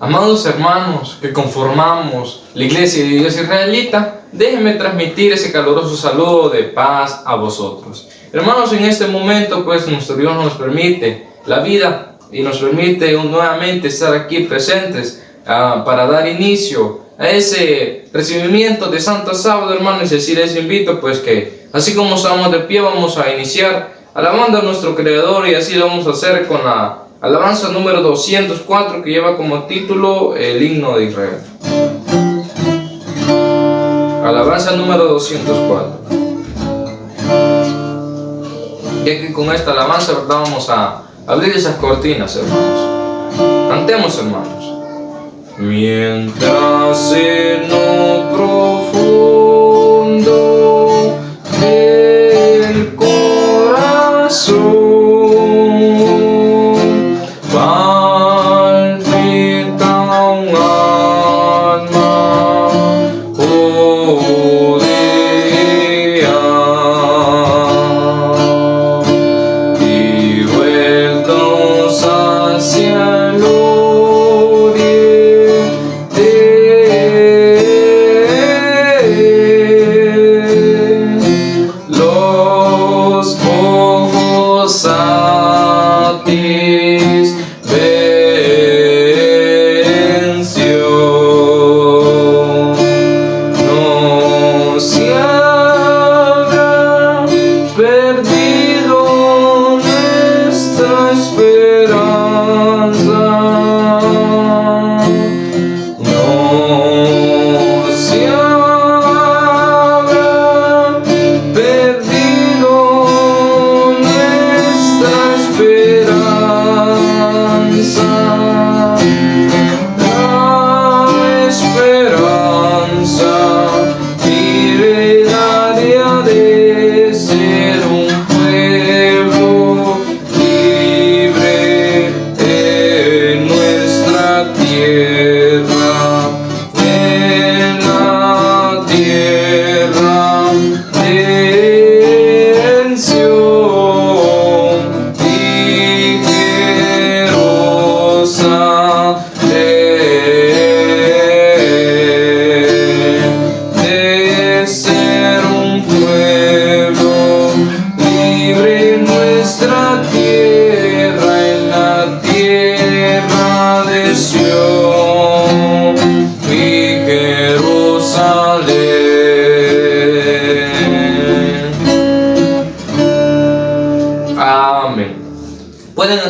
Amados hermanos que conformamos la Iglesia de Dios Israelita, déjenme transmitir ese caluroso saludo de paz a vosotros. Hermanos, en este momento pues nuestro Dios nos permite la vida y nos permite nuevamente estar aquí presentes para dar inicio a ese recibimiento de Santo Sábado, hermanos. Y así les invito pues que así como estamos de pie, vamos a iniciar alabando a nuestro Creador, y así lo vamos a hacer con la alabanza número 204, que lleva como título el himno de Israel. Alabanza número 204. Ya que con esta alabanza, ¿verdad?, vamos a abrir esas cortinas, hermanos. Cantemos, hermanos. Mientras en lo profundo del corazón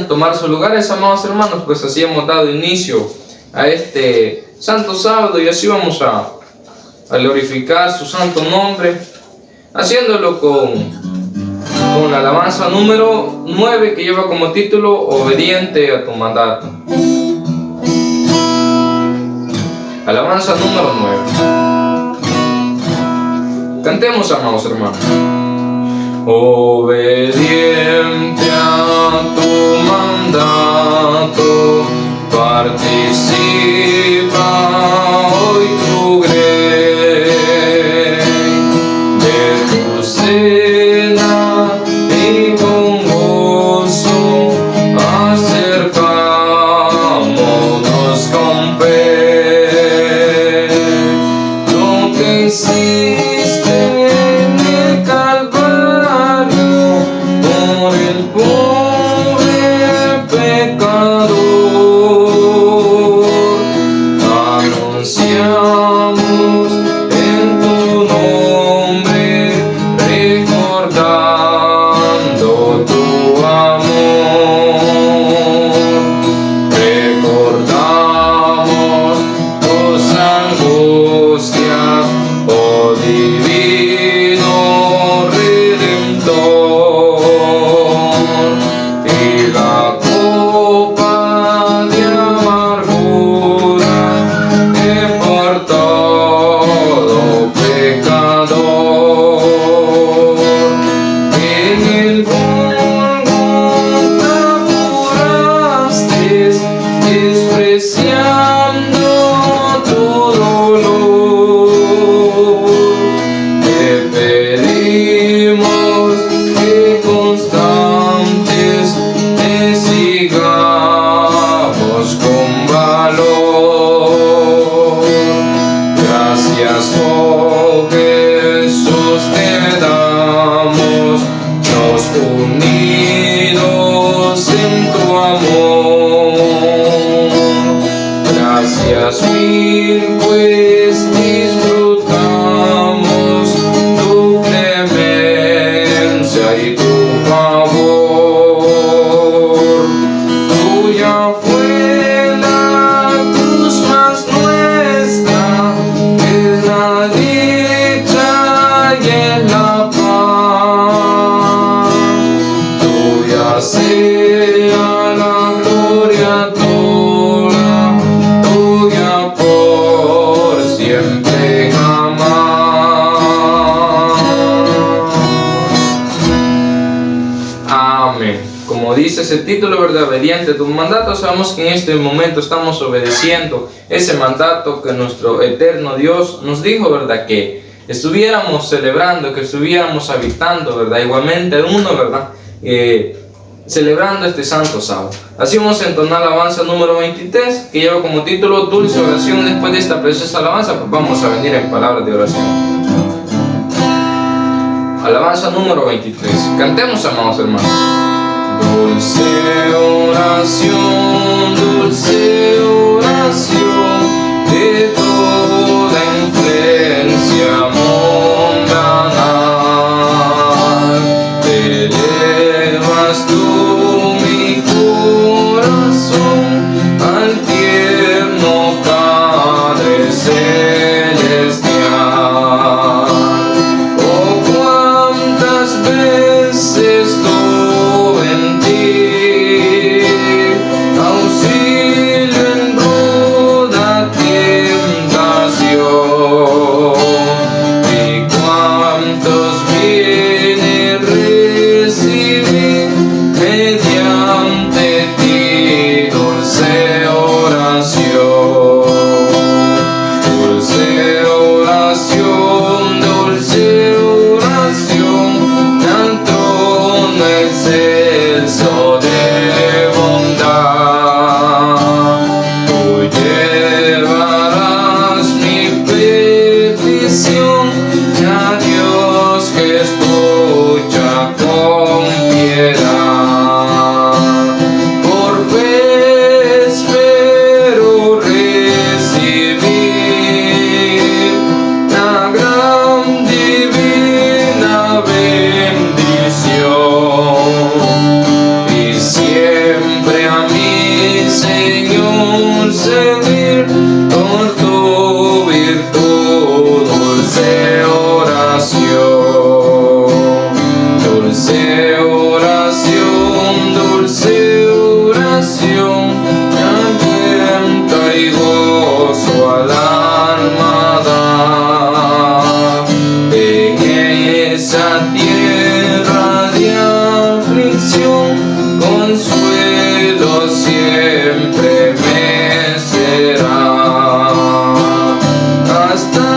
tomar sus lugares, amados hermanos. Pues así hemos dado inicio a este Santo Sábado, y así vamos a glorificar su santo nombre, haciéndolo con la alabanza número 9, que lleva como título Obediente a tu mandato. Alabanza número 9. Cantemos, amados hermanos. Obediente a tu mandato, participa hoy tu grey de tu cena, y con gozo acercámonos con fe. Lo que hiciste en el Calvario por el pobre pecador, ese título, ¿verdad? Obediente a tu mandato. Sabemos que en este momento estamos obedeciendo ese mandato que nuestro eterno Dios nos dijo, ¿verdad? Que estuviéramos celebrando, que estuviéramos habitando, ¿verdad? Igualmente el mundo, ¿verdad? Celebrando este santo sábado. Así vamos a entonar la alabanza número 23, que lleva como título Dulce Oración. Después de esta preciosa alabanza, pues vamos a venir en palabras de oración. Alabanza número 23. Cantemos, amados hermanos. Dulce oración, dulce oración, de toda influencia mundanal, te elevas tú mi corazón al tierno Padre celestial. Oh, cuántas veces tuve en ti auxilio en ruda tentación, y cuántos bienes recibí mediante ti, dulce oración. Dulce oración, dulce oración, al trono excelso de bondad. Tú llevarás mi petición a Dios que escucha con piedad. Por fe espero recibir la gran divina bendición, y siempre a mi Señor servir por tu virtud, dulce oración. Dulce oración, dulce oración, aliento y gozo al alma da. En esa tierra de aflicción, consuelo siempre me será, hasta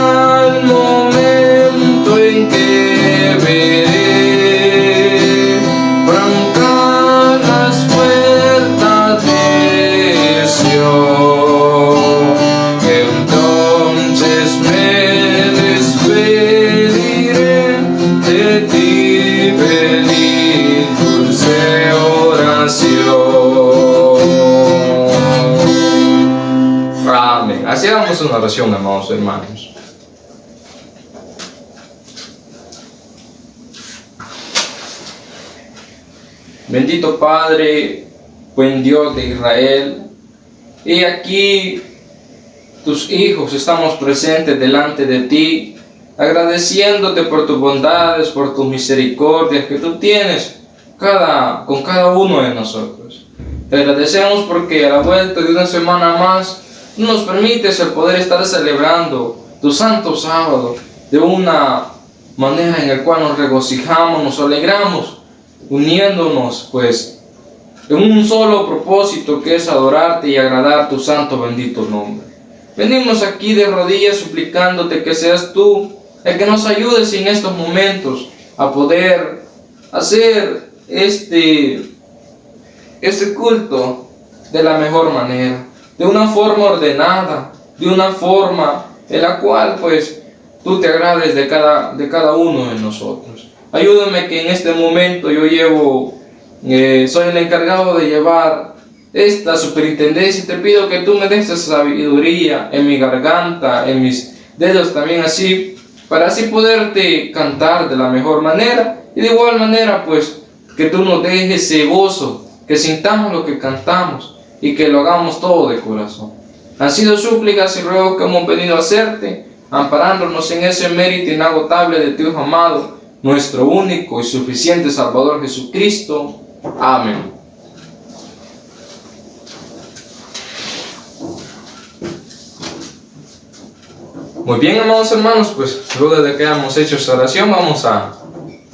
el momento en que veré francar las puertas de Sion. Entonces me despediré de ti, feliz dulce oración. Amén. Así hagamos una oración, amados hermanos. Bendito Padre, buen Dios de Israel, y aquí tus hijos estamos presentes delante de ti, agradeciéndote por tus bondades, por tus misericordias que tú tienes con cada uno de nosotros. Te agradecemos porque a la vuelta de una semana más nos permites el poder estar celebrando tu santo sábado de una manera en la cual nos regocijamos, nos alegramos, uniéndonos pues en un solo propósito, que es adorarte y agradar tu santo bendito nombre. Venimos aquí de rodillas suplicándote que seas tú el que nos ayudes en estos momentos a poder hacer este culto de la mejor manera, de una forma ordenada, de una forma en la cual pues tú te agrades de cada uno de nosotros. Ayúdame que en este momento yo soy el encargado de llevar esta superintendencia, y te pido que tú me des esa sabiduría en mi garganta, en mis dedos también, así, para así poderte cantar de la mejor manera, y de igual manera pues que tú nos dejes ese gozo, que sintamos lo que cantamos y que lo hagamos todo de corazón. Han sido súplicas y ruegos que hemos venido a hacerte, amparándonos en ese mérito inagotable de tu Hijo amado, nuestro único y suficiente Salvador Jesucristo. Amén. Muy bien, amados hermanos, pues luego de que hayamos hecho esta oración, vamos a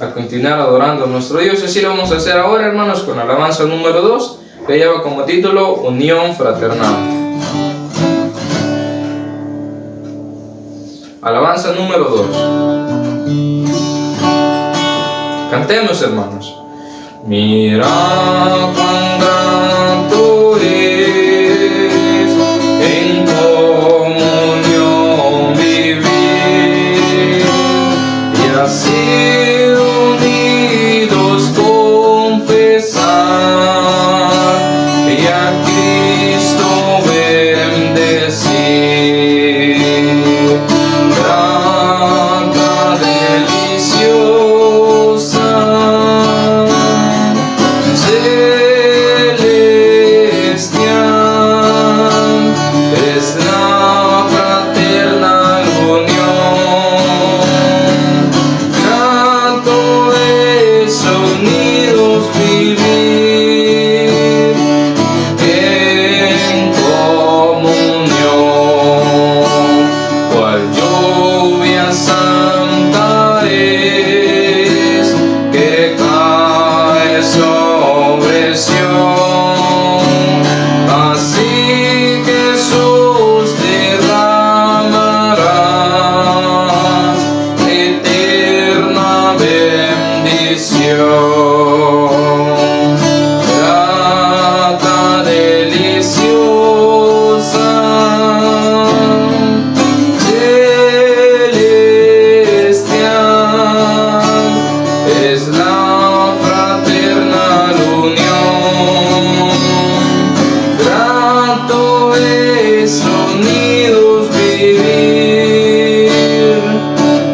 a continuar adorando a nuestro Dios. Así lo vamos a hacer ahora, hermanos, con alabanza número 2, que lleva como título Unión Fraternal. Alabanza número 2. Cantemos, hermanos. Mira cuán grato es en comunión vivir y así unidos confesar y a Cristo bendecir. Grata, deliciosa, celestial es la fraternal unión. Grato es unidos vivir en comunión, cual lluvia santa es que cae sobre Sión. Así Jesús derramará eterna bendición. Grata, deliciosa, celestial es la fraternal unión. Grato es unidos vivir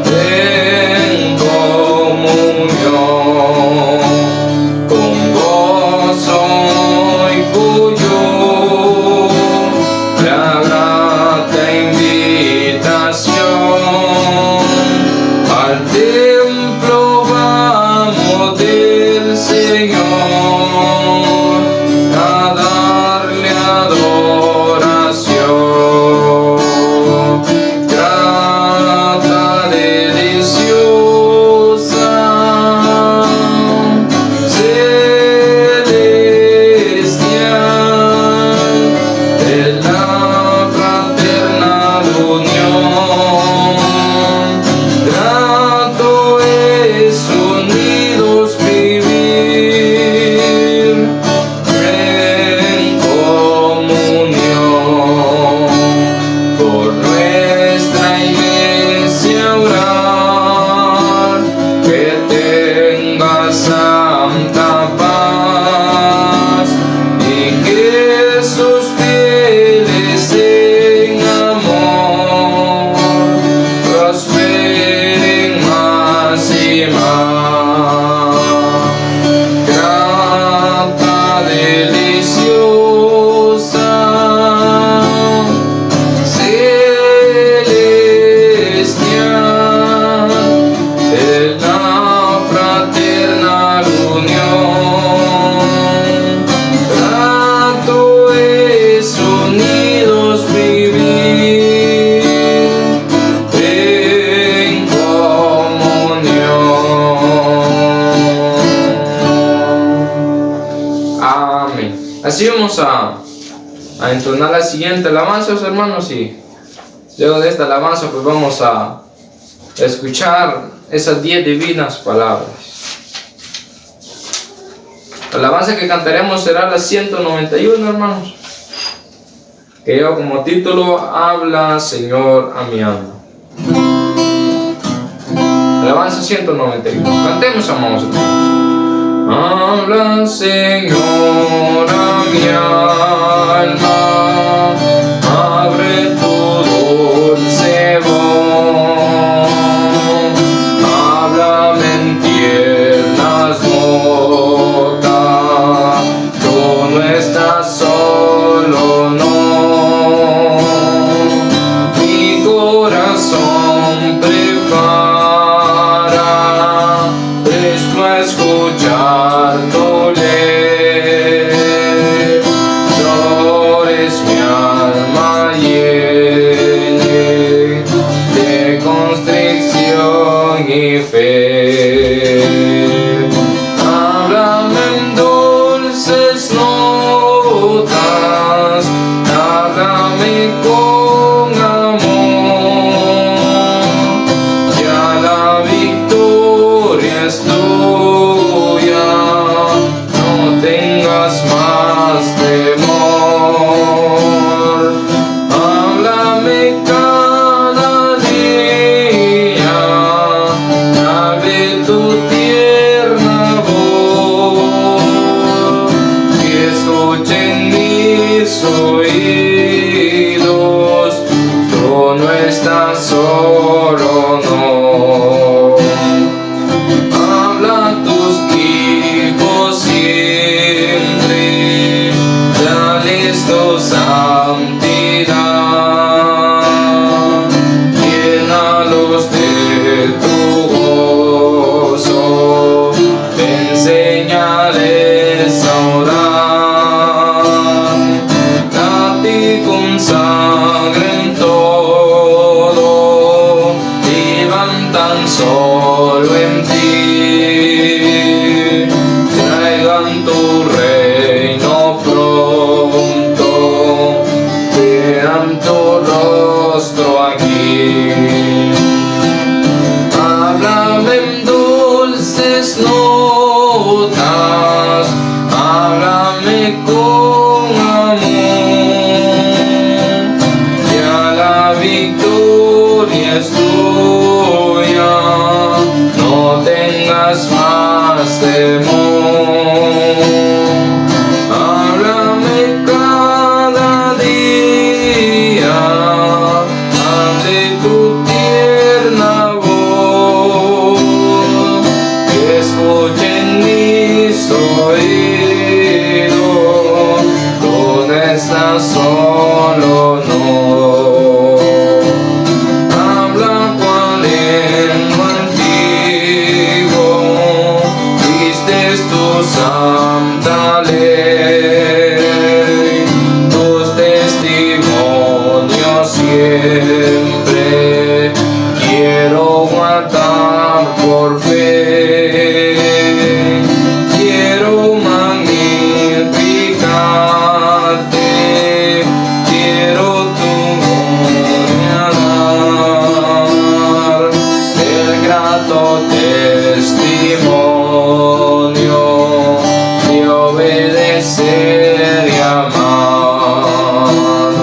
en comunión, con gozo y cuyo la grata invitación al templo vamos del Señor a darle adoración. Grata, deliciosa, celestial es la fraternal unión. Grato es unidos vivir en comunión. Por nuestra iglesia orar, que tenga santa paz y que sus fieles en amor prosperen más y más. Grata, deliciosa, celestial es la fraternal unión. Grato es unidos vivir en comunión. Amén. Así vamos a entonar la siguiente alabanza, hermanos, y luego de esta alabanza pues vamos a escuchar esas 10 divinas palabras. La alabanza que cantaremos será la 191, hermanos, que lleva como título Habla, Señor, a mi alma. Alabanza 191. Cantemos, amados hermanos. Habla, Señor, a mi alma, abre tu dulce voz, háblame en tiernas notas, tú no estás solo, no, mi corazón prepara, presto a escuchar tu ley, flores mi alma llene de constricción y fe. notas, háblame con amor, ya la victoria es tuya, no tengas más temor. Háblame cada día, dale tu tierna voz, que escuchen mis oídos, tú no estás solo, no. Habla a tus hijos siempre, dales tu santidad, llénalos de tu gozo, enséñales a orar, a ti consagren todo, vivan tan solo en ti, traigan tu reino pronto, vean tu rostro aquí. Háblame en dulces notas, háblame con amor, ya la victoria es tuya, no tengas más temor. Háblame cada día, ante tu tierna voz, que escuchen mis oídos, tú no estás solo, no. Habla cual lengua antiguo, vistes tu santa ley, tus testimonios siempre quiero guardar por fe. Quiero magnificarte, quiero tu gloria dar, el grato testimonio de obedecer y amar.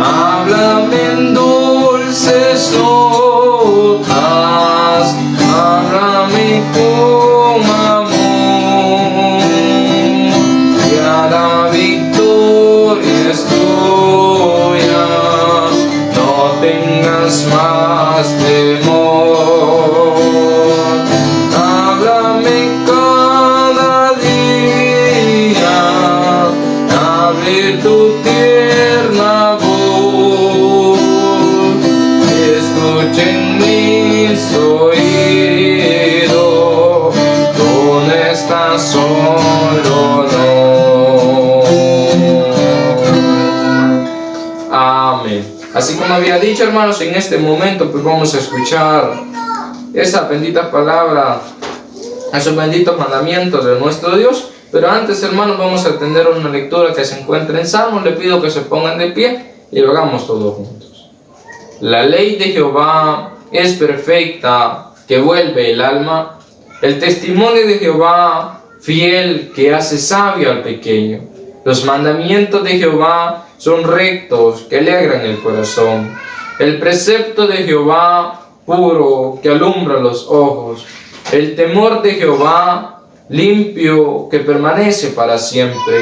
Háblame en dulces notas, háblame con amor, ya la victoria es tuya, no tengas más temor. Háblame cada día, hable tu tierna voz, escuchen mis oídos, tú no estás solo, no. Amén. Así como había dicho, hermanos, en este momento pues vamos a escuchar esa bendita palabra, esos benditos mandamientos de nuestro Dios. Pero antes, hermanos, vamos a atender una lectura que se encuentra en Salmos. Le pido que se pongan de pie y lo hagamos todos juntos. La ley de Jehová es perfecta, que vuelve el alma. El testimonio de Jehová, fiel, que hace sabio al pequeño. Los mandamientos de Jehová son rectos, que alegran el corazón. El precepto de Jehová, puro, que alumbra los ojos. El temor de Jehová, limpio, que permanece para siempre.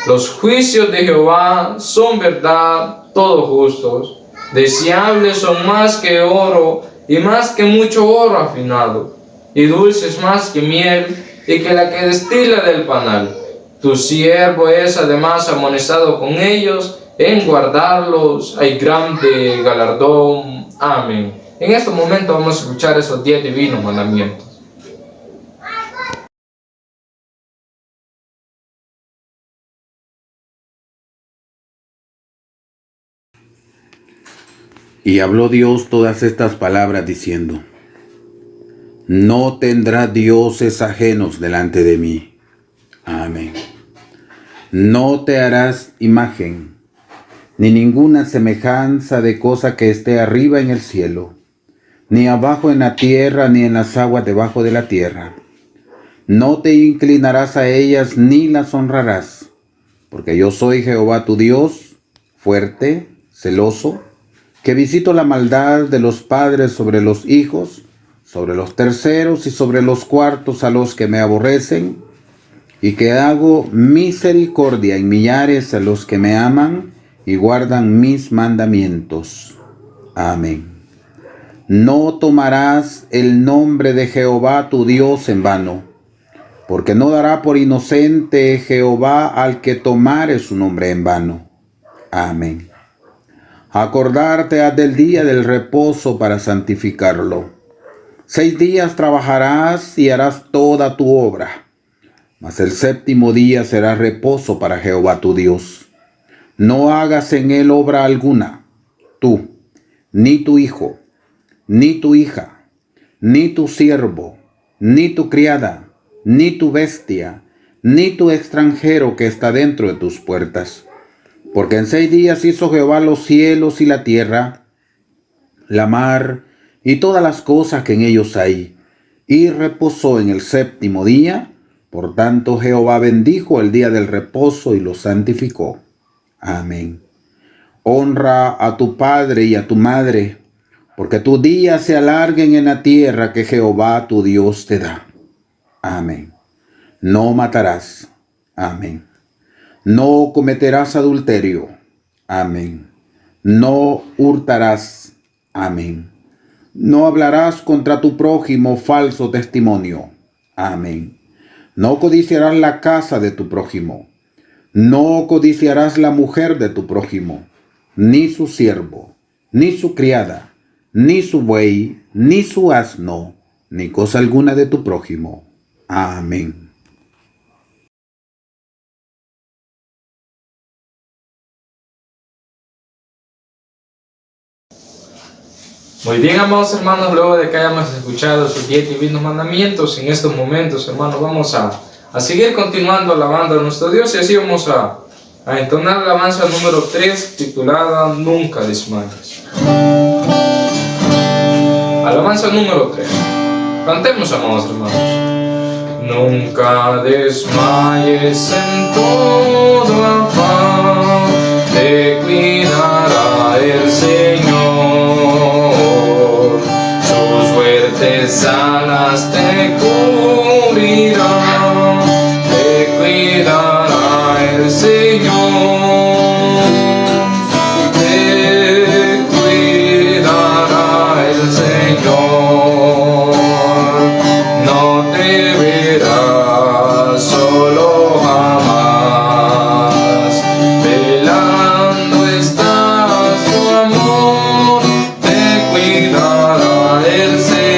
Los juicios de Jehová son verdad, todos justos. Deseables son más que oro, y más que mucho oro afinado, y dulces más que miel, y que la que destila del panal. Tu siervo es además amonestado con ellos, en guardarlos hay grande galardón. Amén. En este momento vamos a escuchar esos 10 divinos mandamientos. Y habló Dios todas estas palabras diciendo: No tendrá dioses ajenos delante de mí. Amén. No te harás imagen, ni ninguna semejanza de cosa que esté arriba en el cielo, ni abajo en la tierra, ni en las aguas debajo de la tierra. No te inclinarás a ellas, ni las honrarás, porque yo soy Jehová tu Dios, fuerte, celoso, que visito la maldad de los padres sobre los hijos, sobre los terceros y sobre los cuartos a los que me aborrecen, y que hago misericordia en millares a los que me aman y guardan mis mandamientos. Amén. No tomarás el nombre de Jehová tu Dios en vano, porque no dará por inocente Jehová al que tomare su nombre en vano. Amén. Acordarte has del día del reposo para santificarlo. 6 días trabajarás y harás toda tu obra, mas el séptimo día será reposo para Jehová tu Dios. No hagas en él obra alguna, tú, ni tu hijo, ni tu hija, ni tu siervo, ni tu criada, ni tu bestia, ni tu extranjero que está dentro de tus puertas. Porque en 6 días hizo Jehová los cielos y la tierra, la mar y todas las cosas que en ellos hay, y reposó en el séptimo día. Por tanto Jehová bendijo el día del reposo y lo santificó. Amén. Honra a tu padre y a tu madre, porque tus días se alarguen en la tierra que Jehová tu Dios te da. Amén. No matarás. Amén. No cometerás adulterio. Amén. No hurtarás. Amén. No hablarás contra tu prójimo falso testimonio. Amén. No codiciarás la casa de tu prójimo. No codiciarás la mujer de tu prójimo, ni su siervo, ni su criada, ni su buey, ni su asno, ni cosa alguna de tu prójimo. Amén. Muy bien, amados hermanos, luego de que hayamos escuchado sus 10 divinos mandamientos, en estos momentos, hermanos, vamos a seguir continuando alabando a nuestro Dios, y así vamos a entonar la alabanza número 3, titulada Nunca desmayes. Alabanza número 3. Cantemos, amados hermanos. Nunca desmayes en todo afán, te cuidará el Señor. Sus fuertes alas te cubrirán, te cuidará el Señor. Te cuidará el Señor. No te verás solo jamás, velando está su amor. Te cuidará el Señor.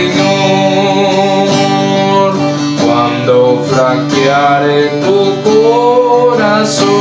Cuando flaqueare tu corazón,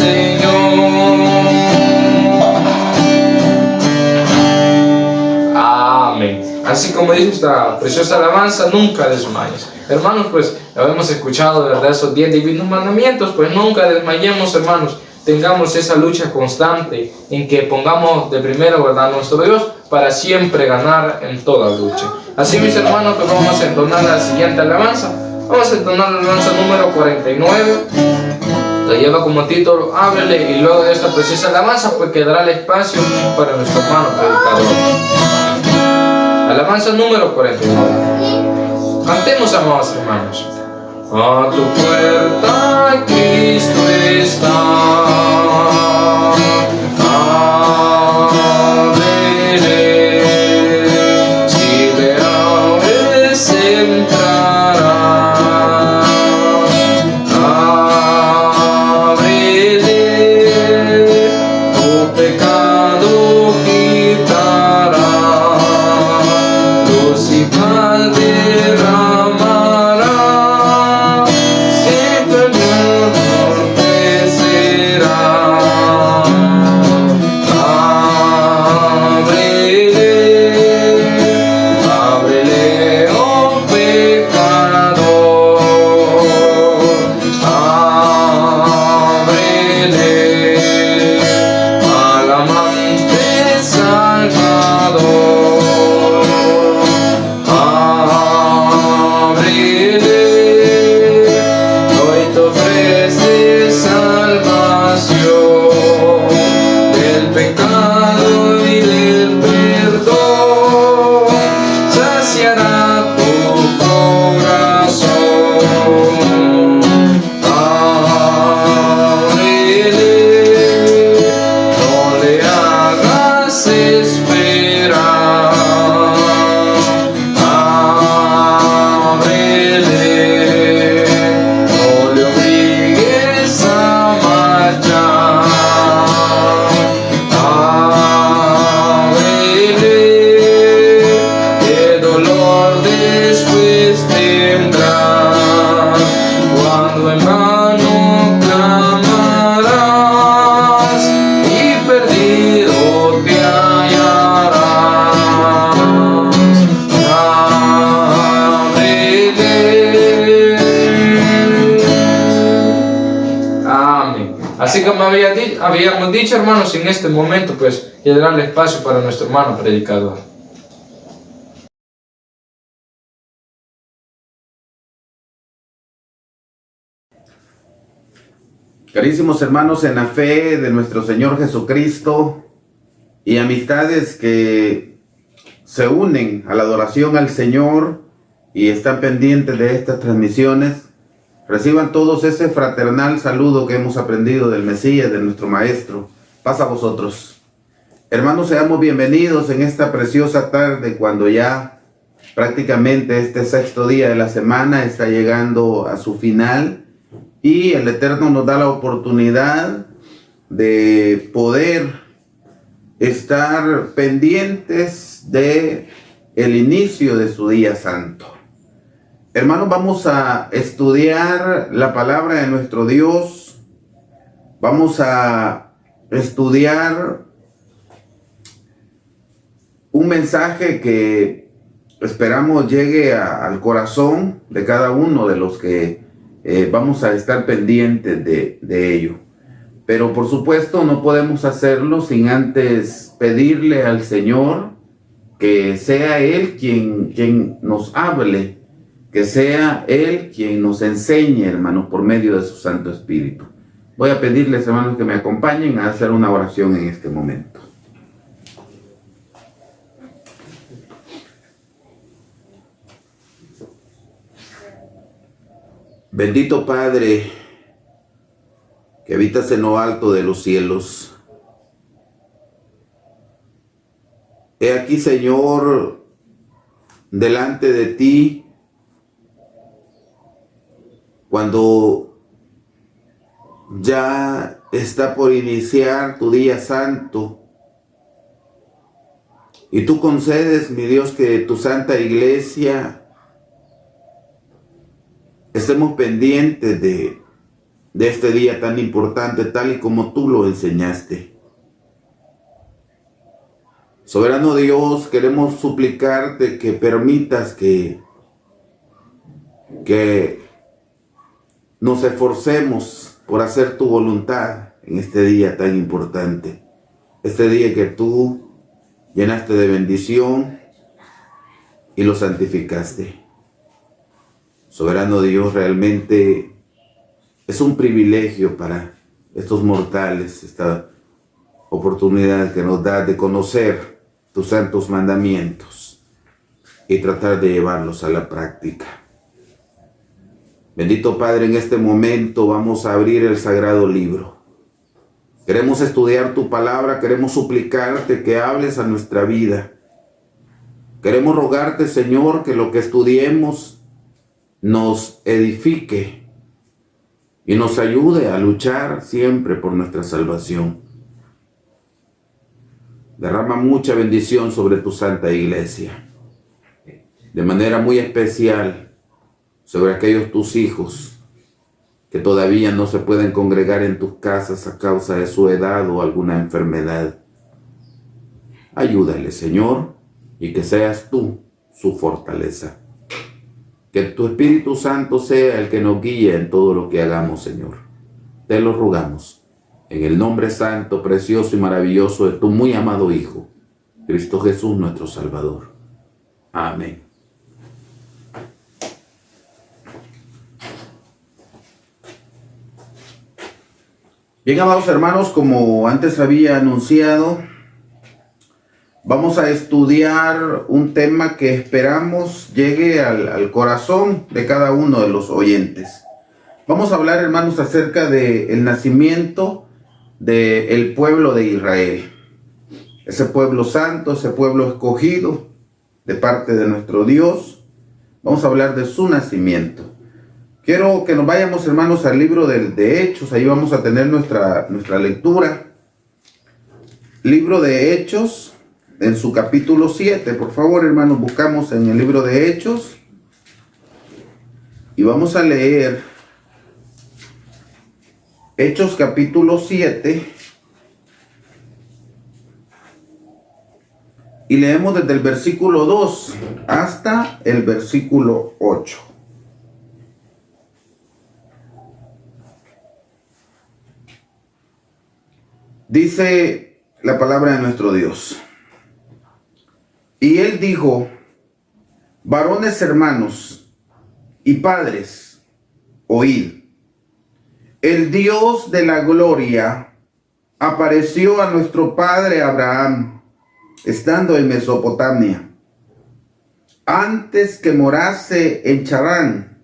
Señor. Amén. Así como dice esta preciosa alabanza, nunca desmayes. Hermanos, pues habemos escuchado, ¿verdad?, esos 10 divinos mandamientos, pues nunca desmayemos, hermanos. Tengamos esa lucha constante en que pongamos de primero, ¿verdad?, nuestro Dios para siempre ganar en toda lucha. Así, mis hermanos, pues vamos a entonar la siguiente alabanza. Vamos a entonar la alabanza número 49. La lleva como título Ábrele, y luego de esta preciosa alabanza pues quedará el espacio para nuestro hermano predicador. Alabanza número 49. Cantemos, amados hermanos. A tu puerta Cristo está. Ábrele, si le abres entrará. Ábrele, tu pecado quitará. Luz y paz derramará. Siempre el norte será. Ábrele, ábrele, oh pecador. Ábrele al amante Salvador. Ábrele, hoy te ofrece salvación del pecado y del perdón. Saciará tu corazón. Ábrele, no le hagas esperar. Ábrele, no le obligues a marchar. Ábrele, qué dolor después tendrás cuando en vano clamarás y perdido te hallarás. Ábrele. Amén. Así como habíamos dicho, hermanos, en este momento pues quedará el espacio para nuestro hermano predicador. Carísimos hermanos en la fe de nuestro Señor Jesucristo y amistades que se unen a la adoración al Señor y están pendientes de estas transmisiones, reciban todos ese fraternal saludo que hemos aprendido del Mesías, de nuestro Maestro. Paz a vosotros. Hermanos, seamos bienvenidos en esta preciosa tarde cuando ya prácticamente este sexto día de la semana está llegando a su final. Y el Eterno nos da la oportunidad de poder estar pendientes de el inicio de su día santo. Hermanos, vamos a estudiar la palabra de nuestro Dios. Vamos a estudiar un mensaje que esperamos llegue al corazón de cada uno de los que vamos a estar pendientes de ello. Pero por supuesto no podemos hacerlo sin antes pedirle al Señor que sea Él quien nos hable, que sea Él quien nos enseñe, hermanos, por medio de su Santo Espíritu. Voy a pedirles, hermanos, que me acompañen a hacer una oración en este momento. Bendito Padre, que habitas en lo alto de los cielos. He aquí, Señor, delante de ti, cuando ya está por iniciar tu día santo, y tú concedes, mi Dios, que tu santa iglesia estemos pendientes de este día tan importante, tal y como tú lo enseñaste. Soberano Dios, queremos suplicarte que permitas que nos esforcemos por hacer tu voluntad en este día tan importante. Este día que tú llenaste de bendición y lo santificaste. Soberano Dios, realmente es un privilegio para estos mortales esta oportunidad que nos das de conocer tus santos mandamientos y tratar de llevarlos a la práctica. Bendito Padre, en este momento vamos a abrir el sagrado libro. Queremos estudiar tu palabra, queremos suplicarte que hables a nuestra vida. Queremos rogarte, Señor, que lo que estudiemos nos edifique y nos ayude a luchar siempre por nuestra salvación. Derrama mucha bendición sobre tu santa iglesia, de manera muy especial sobre aquellos tus hijos que todavía no se pueden congregar en tus casas a causa de su edad o alguna enfermedad. Ayúdale, Señor, y que seas tú su fortaleza. Que tu Espíritu Santo sea el que nos guíe en todo lo que hagamos, Señor. Te lo rogamos, en el nombre santo, precioso y maravilloso de tu muy amado Hijo, Cristo Jesús, nuestro Salvador. Amén. Bien, amados hermanos, como antes había anunciado, vamos a estudiar un tema que esperamos llegue al corazón de cada uno de los oyentes. Vamos a hablar, hermanos, acerca del nacimiento del pueblo de Israel. Ese pueblo santo, ese pueblo escogido de parte de nuestro Dios. Vamos a hablar de su nacimiento. Quiero que nos vayamos, hermanos, al libro de Hechos. Ahí vamos a tener nuestra lectura. Libro de Hechos, en su capítulo 7. Por favor, hermanos, buscamos en el libro de Hechos. Y vamos a leer Hechos capítulo 7. Y leemos desde el versículo 2 hasta el versículo 8. Dice la palabra de nuestro Dios. Y él dijo: varones hermanos y padres, oíd. El Dios de la gloria apareció a nuestro padre Abraham, estando en Mesopotamia, antes que morase en Charán,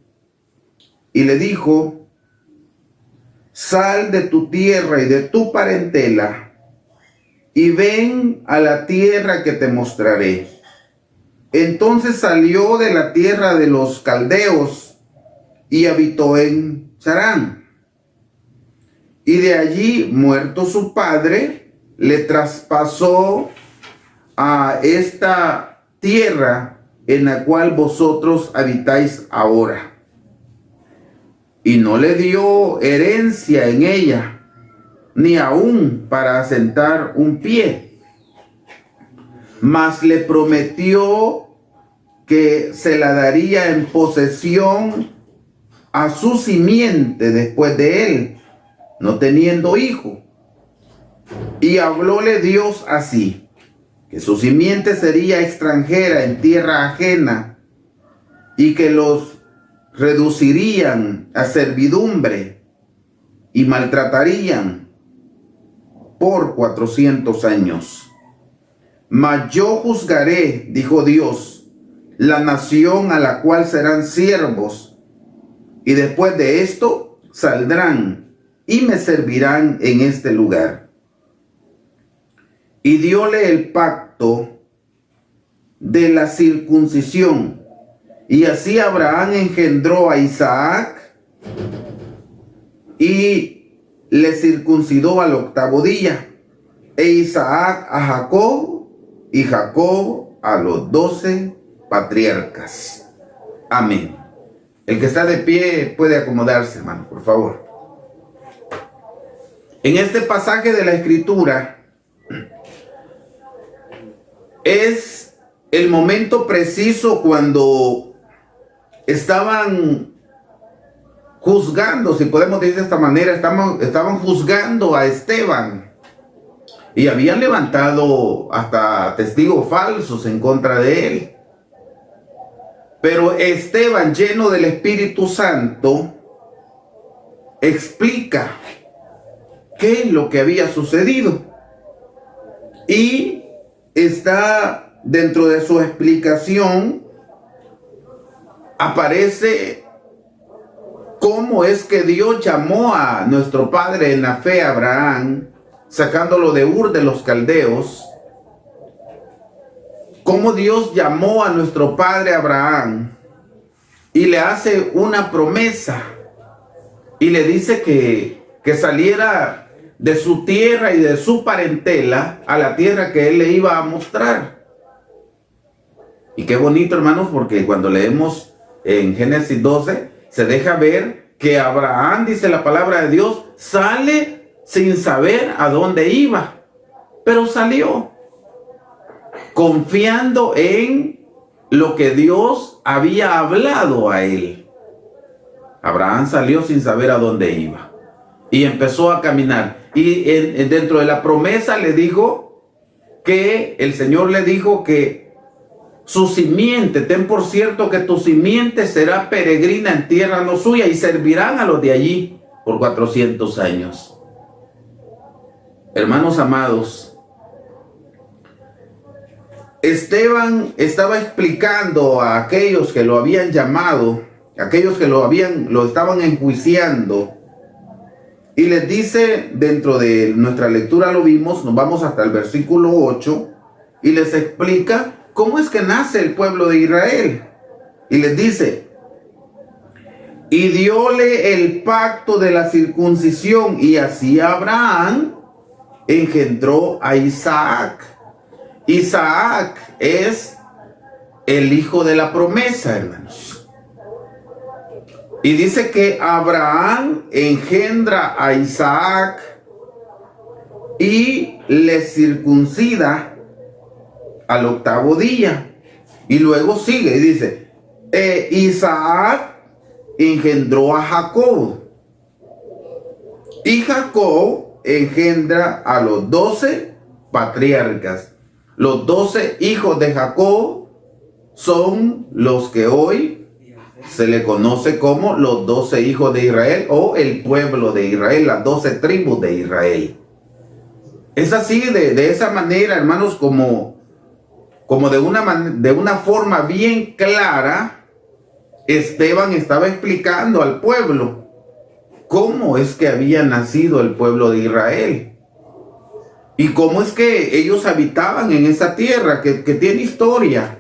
y le dijo: sal de tu tierra y de tu parentela, y ven a la tierra que te mostraré. Entonces salió de la tierra de los caldeos y habitó en Charán. Y de allí, muerto su padre, le traspasó a esta tierra en la cual vosotros habitáis ahora. Y no le dio herencia en ella, ni aún para asentar un pie, mas le prometió que se la daría en posesión a su simiente después de él, no teniendo hijo. Y hablóle Dios así: que su simiente sería extranjera en tierra ajena, y que los reducirían a servidumbre y maltratarían por 400 años. Mas yo juzgaré, dijo Dios, la nación a la cual serán siervos, y después de esto saldrán y me servirán en este lugar. Y dióle el pacto de la circuncisión. Y así Abraham engendró a Isaac y le circuncidó al 8º día, e Isaac a Jacob, y Jacob a los 12 patriarcas. Amén. El que está de pie puede acomodarse, hermano, por favor. En este pasaje de la Escritura es el momento preciso cuando estaban juzgando, si podemos decir de esta manera, estaban juzgando a Esteban y habían levantado hasta testigos falsos en contra de él. Pero Esteban, lleno del Espíritu Santo, explica qué es lo que había sucedido. Y está dentro de su explicación, aparece cómo es que Dios llamó a nuestro padre en la fe, Abraham, sacándolo de Ur de los Caldeos. Cómo Dios llamó a nuestro padre Abraham y le hace una promesa y le dice que saliera de su tierra y de su parentela a la tierra que él le iba a mostrar. Y qué bonito, hermanos, porque cuando leemos en Génesis 12 se deja ver que Abraham, dice la palabra de Dios, sale sin saber a dónde iba, pero salió confiando en lo que Dios había hablado a él. Abraham salió sin saber a dónde iba y empezó a caminar. Y dentro de la promesa le dijo que el Señor le dijo que su simiente, ten por cierto que tu simiente será peregrina en tierra no suya y servirán a los de allí por 400 años. Hermanos amados, Esteban estaba explicando a aquellos que lo habían llamado, aquellos que lo estaban enjuiciando, y les dice, dentro de nuestra lectura lo vimos, nos vamos hasta el versículo 8, y les explica cómo es que nace el pueblo de Israel. Y les dice, y diole el pacto de la circuncisión, y así Abraham engendró a Isaac. Isaac es el hijo de la promesa, hermanos. Y dice que Abraham engendra a Isaac y le circuncida al 8º día. Y luego sigue y dice, Isaac engendró a Jacob. Y Jacob engendra a los 12 patriarcas. Los 12 hijos de Jacob son los que hoy se le conoce como los 12 hijos de Israel o el pueblo de Israel, las 12 tribus de Israel. Es así, de esa manera, hermanos, como de una forma bien clara, Esteban estaba explicando al pueblo cómo es que había nacido el pueblo de Israel. Y cómo es que ellos habitaban en esa tierra que tiene historia.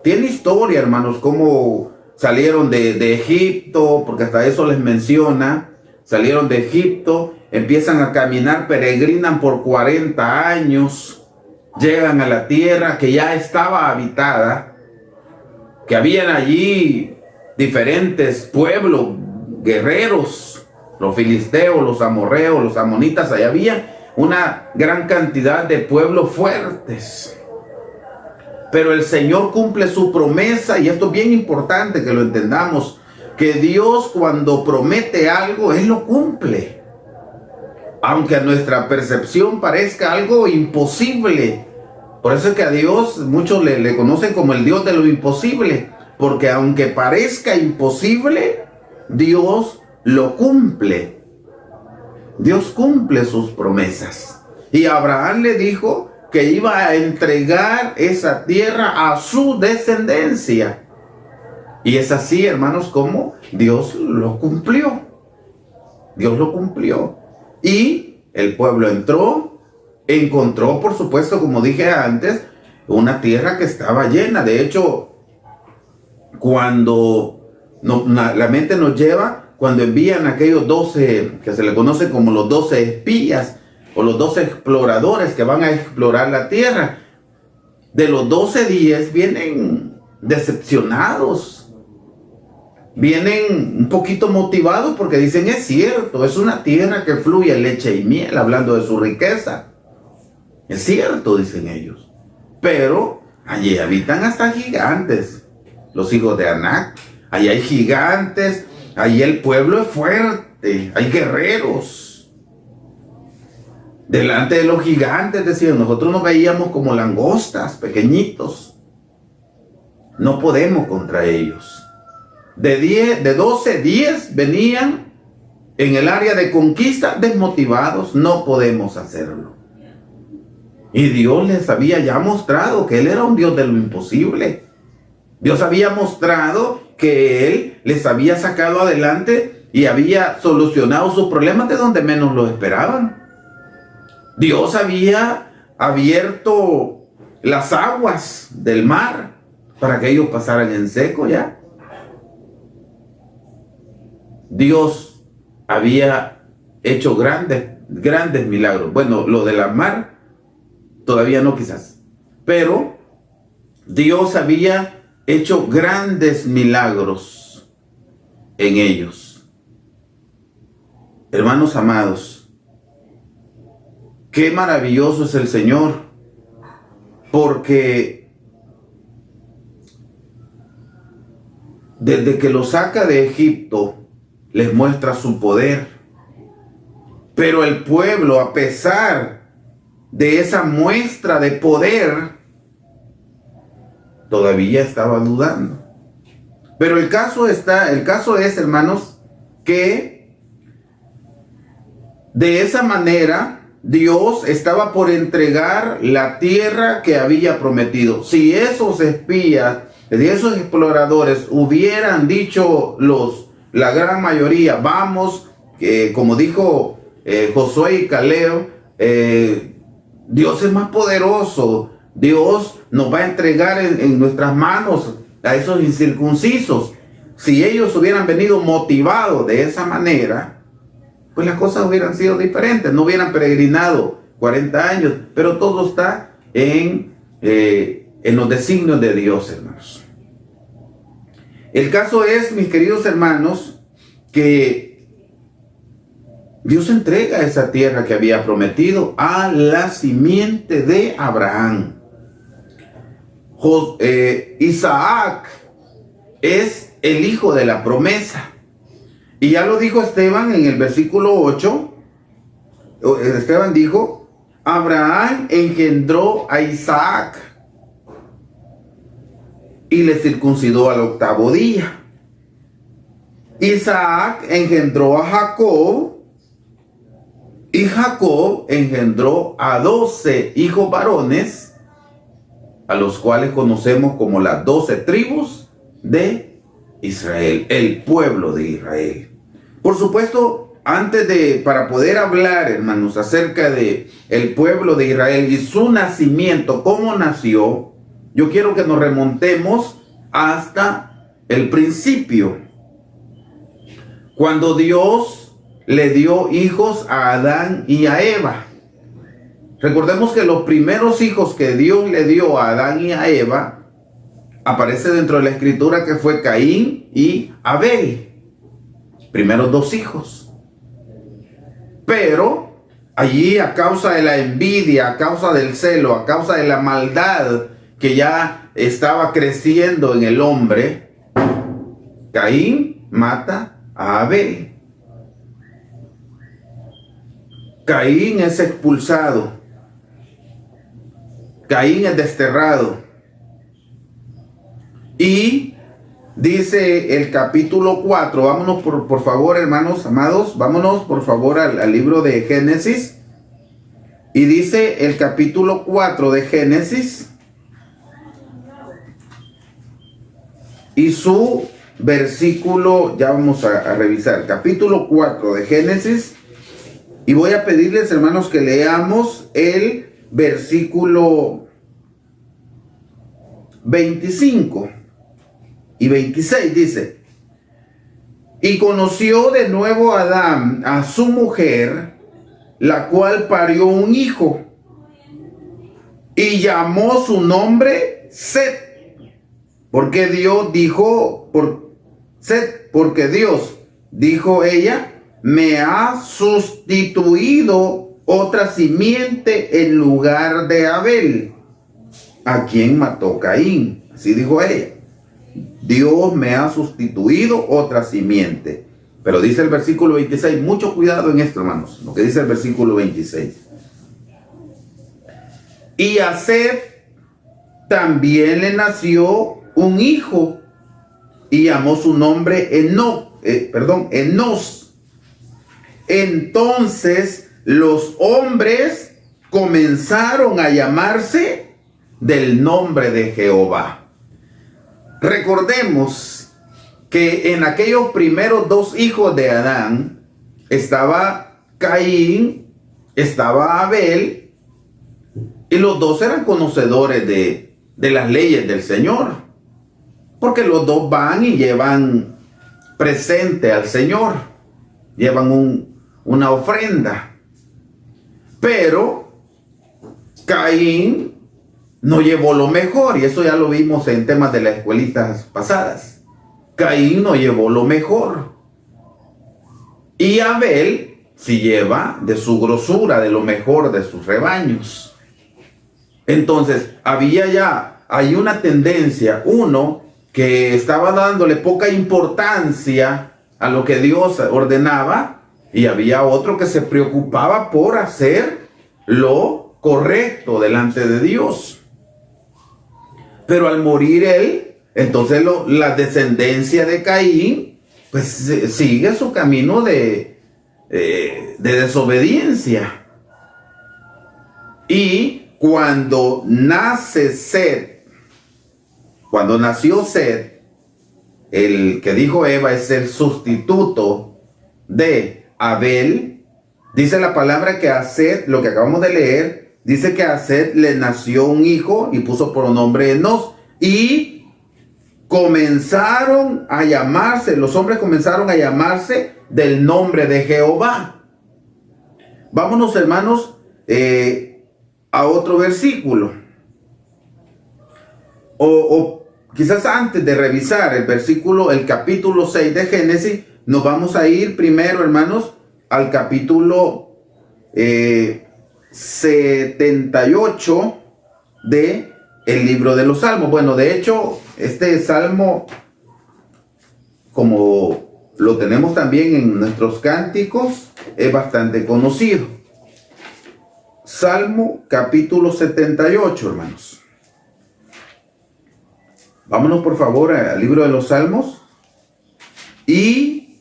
Tiene historia, hermanos, cómo salieron de Egipto, porque hasta eso les menciona. Salieron de Egipto, empiezan a caminar, peregrinan por 40 años. Llegan a la tierra que ya estaba habitada. Que habían allí diferentes pueblos, guerreros. Los filisteos, los amorreos, los amonitas, allá había una gran cantidad de pueblos fuertes. Pero el Señor cumple su promesa, y esto es bien importante que lo entendamos, que Dios cuando promete algo, Él lo cumple. Aunque a nuestra percepción parezca algo imposible. Por eso es que a Dios muchos le conocen como el Dios de lo imposible. Porque aunque parezca imposible, Dios lo cumple. Dios cumple sus promesas. Y Abraham le dijo que iba a entregar esa tierra a su descendencia. Y es así, hermanos, como Dios lo cumplió. Dios lo cumplió. Y el pueblo encontró, por supuesto, como dije antes, una tierra que estaba llena. De hecho, cuando la mente nos lleva, cuando envían a aquellos 12, que se le conoce como los 12 espías, o los 12 exploradores que van a explorar la tierra, de los 12, 10 vienen decepcionados. vienen un poquito motivados porque dicen, es cierto, es una tierra que fluye leche y miel, hablando de su riqueza. Es cierto, dicen ellos. Pero allí habitan hasta gigantes, los hijos de Anac. Allí hay gigantes, allí el pueblo es fuerte, hay guerreros. Delante de los gigantes, decían, nosotros nos veíamos como langostas, pequeñitos. No podemos contra ellos. De 12, 10 venían en el área de conquista desmotivados. No podemos hacerlo. Y Dios les había ya mostrado que Él era un Dios de lo imposible. Dios había mostrado que Él les había sacado adelante y había solucionado sus problemas de donde menos lo esperaban. Dios había abierto las aguas del mar para que ellos pasaran en seco ya. Dios había hecho grandes milagros. Bueno, lo de la mar todavía no quizás, pero Dios había hecho grandes milagros en ellos. Hermanos amados, qué maravilloso es el Señor, porque desde que los saca de Egipto, les muestra su poder. Pero el pueblo, a pesar de esa muestra de poder, todavía estaba dudando. Pero el caso es, hermanos, que de esa manera Dios estaba por entregar la tierra que había prometido. Si esos espías, si esos exploradores hubieran dicho la gran mayoría, vamos, como dijo Josué y Caleb, Dios es más poderoso, Dios nos va a entregar en nuestras manos a esos incircuncisos. Si ellos hubieran venido motivados de esa manera, pues las cosas hubieran sido diferentes, no hubieran peregrinado 40 años, pero todo está en los designios de Dios, hermanos. El caso es, mis queridos hermanos, que Dios entrega esa tierra que había prometido a la simiente de Abraham. Isaac es el hijo de la promesa. Y ya lo dijo Esteban en el versículo 8. Esteban dijo, Abraham engendró a Isaac y le circuncidó al 8º día. Isaac engendró a Jacob y Jacob engendró a 12 hijos varones, a los cuales conocemos como las 12 tribus de Israel, el pueblo de Israel. Por supuesto, para poder hablar, hermanos, acerca de el pueblo de Israel y su nacimiento, cómo nació, yo quiero que nos remontemos hasta el principio, cuando Dios le dio hijos a Adán y a Eva. Recordemos que los primeros hijos que Dios le dio a Adán y a Eva, aparece dentro de la escritura que fue Caín y Abel, primeros 2 hijos. Pero allí, a causa de la envidia, a causa del celo, a causa de la maldad que ya estaba creciendo en el hombre, Caín mata a Abel. Caín es expulsado. Caín es desterrado. Y dice el capítulo 4, vámonos por favor, hermanos amados, vámonos por favor al libro de Génesis. Y dice el capítulo 4 de Génesis y su versículo, ya vamos a revisar, capítulo 4 de Génesis, y voy a pedirles, hermanos, que leamos el versículo 25 y 26, dice: y conoció de nuevo Adán a su mujer, la cual parió un hijo, y llamó su nombre Set, porque Dios dijo por Set, porque Dios, dijo ella, me ha sustituido otra simiente en lugar de Abel, a quien mató Caín. Así dijo ella. Dios me ha sustituido otra simiente. Pero dice el versículo 26, mucho cuidado en esto, hermanos, lo que dice el versículo 26. Y a Set también le nació un hijo y llamó su nombre Enos. Entonces los hombres comenzaron a llamarse del nombre de Jehová. Recordemos que en aquellos primeros dos hijos de Adán estaba Caín, estaba Abel, y los dos eran conocedores de las leyes del Señor, porque los dos van y llevan presente al Señor, llevan una ofrenda. Pero Caín no llevó lo mejor, y eso ya lo vimos en temas de las escuelitas pasadas. Caín no llevó lo mejor. Y Abel sí lleva de su grosura, de lo mejor de sus rebaños. Entonces, hay una tendencia, uno que estaba dándole poca importancia a lo que Dios ordenaba, y había otro que se preocupaba por hacer lo correcto delante de Dios. Pero al morir él, entonces la descendencia de Caín pues sigue su camino de desobediencia. Y cuando nació Set, el que dijo Eva es el sustituto de Abel. Dice la palabra que a Set, lo que acabamos de leer, dice que a Set le nació un hijo y puso por nombre Enos. Y los hombres comenzaron a llamarse del nombre de Jehová. Vámonos, hermanos, a otro versículo. O quizás antes de revisar el capítulo 6 de Génesis, nos vamos a ir primero, hermanos, al capítulo 78 de el libro de los Salmos. Bueno, de hecho, este salmo, como lo tenemos también en nuestros cánticos, es bastante conocido. Salmo capítulo 78, hermanos. Vámonos por favor al libro de los Salmos. ¿Y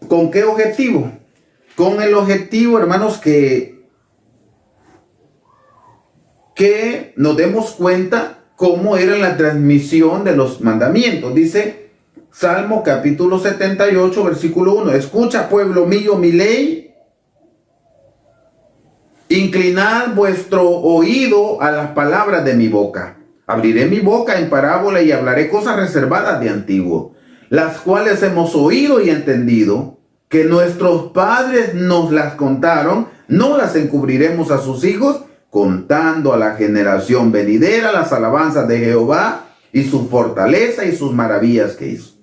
con qué objetivo? Con el objetivo, hermanos, que nos demos cuenta cómo era la transmisión de los mandamientos. Dice Salmo capítulo 78, versículo 1. Escucha, pueblo mío, mi ley. Inclinad vuestro oído a las palabras de mi boca. Abriré mi boca en parábola y hablaré cosas reservadas de antiguo, las cuales hemos oído y entendido, que nuestros padres nos las contaron, no las encubriremos a sus hijos, contando a la generación venidera las alabanzas de Jehová y su fortaleza y sus maravillas que hizo.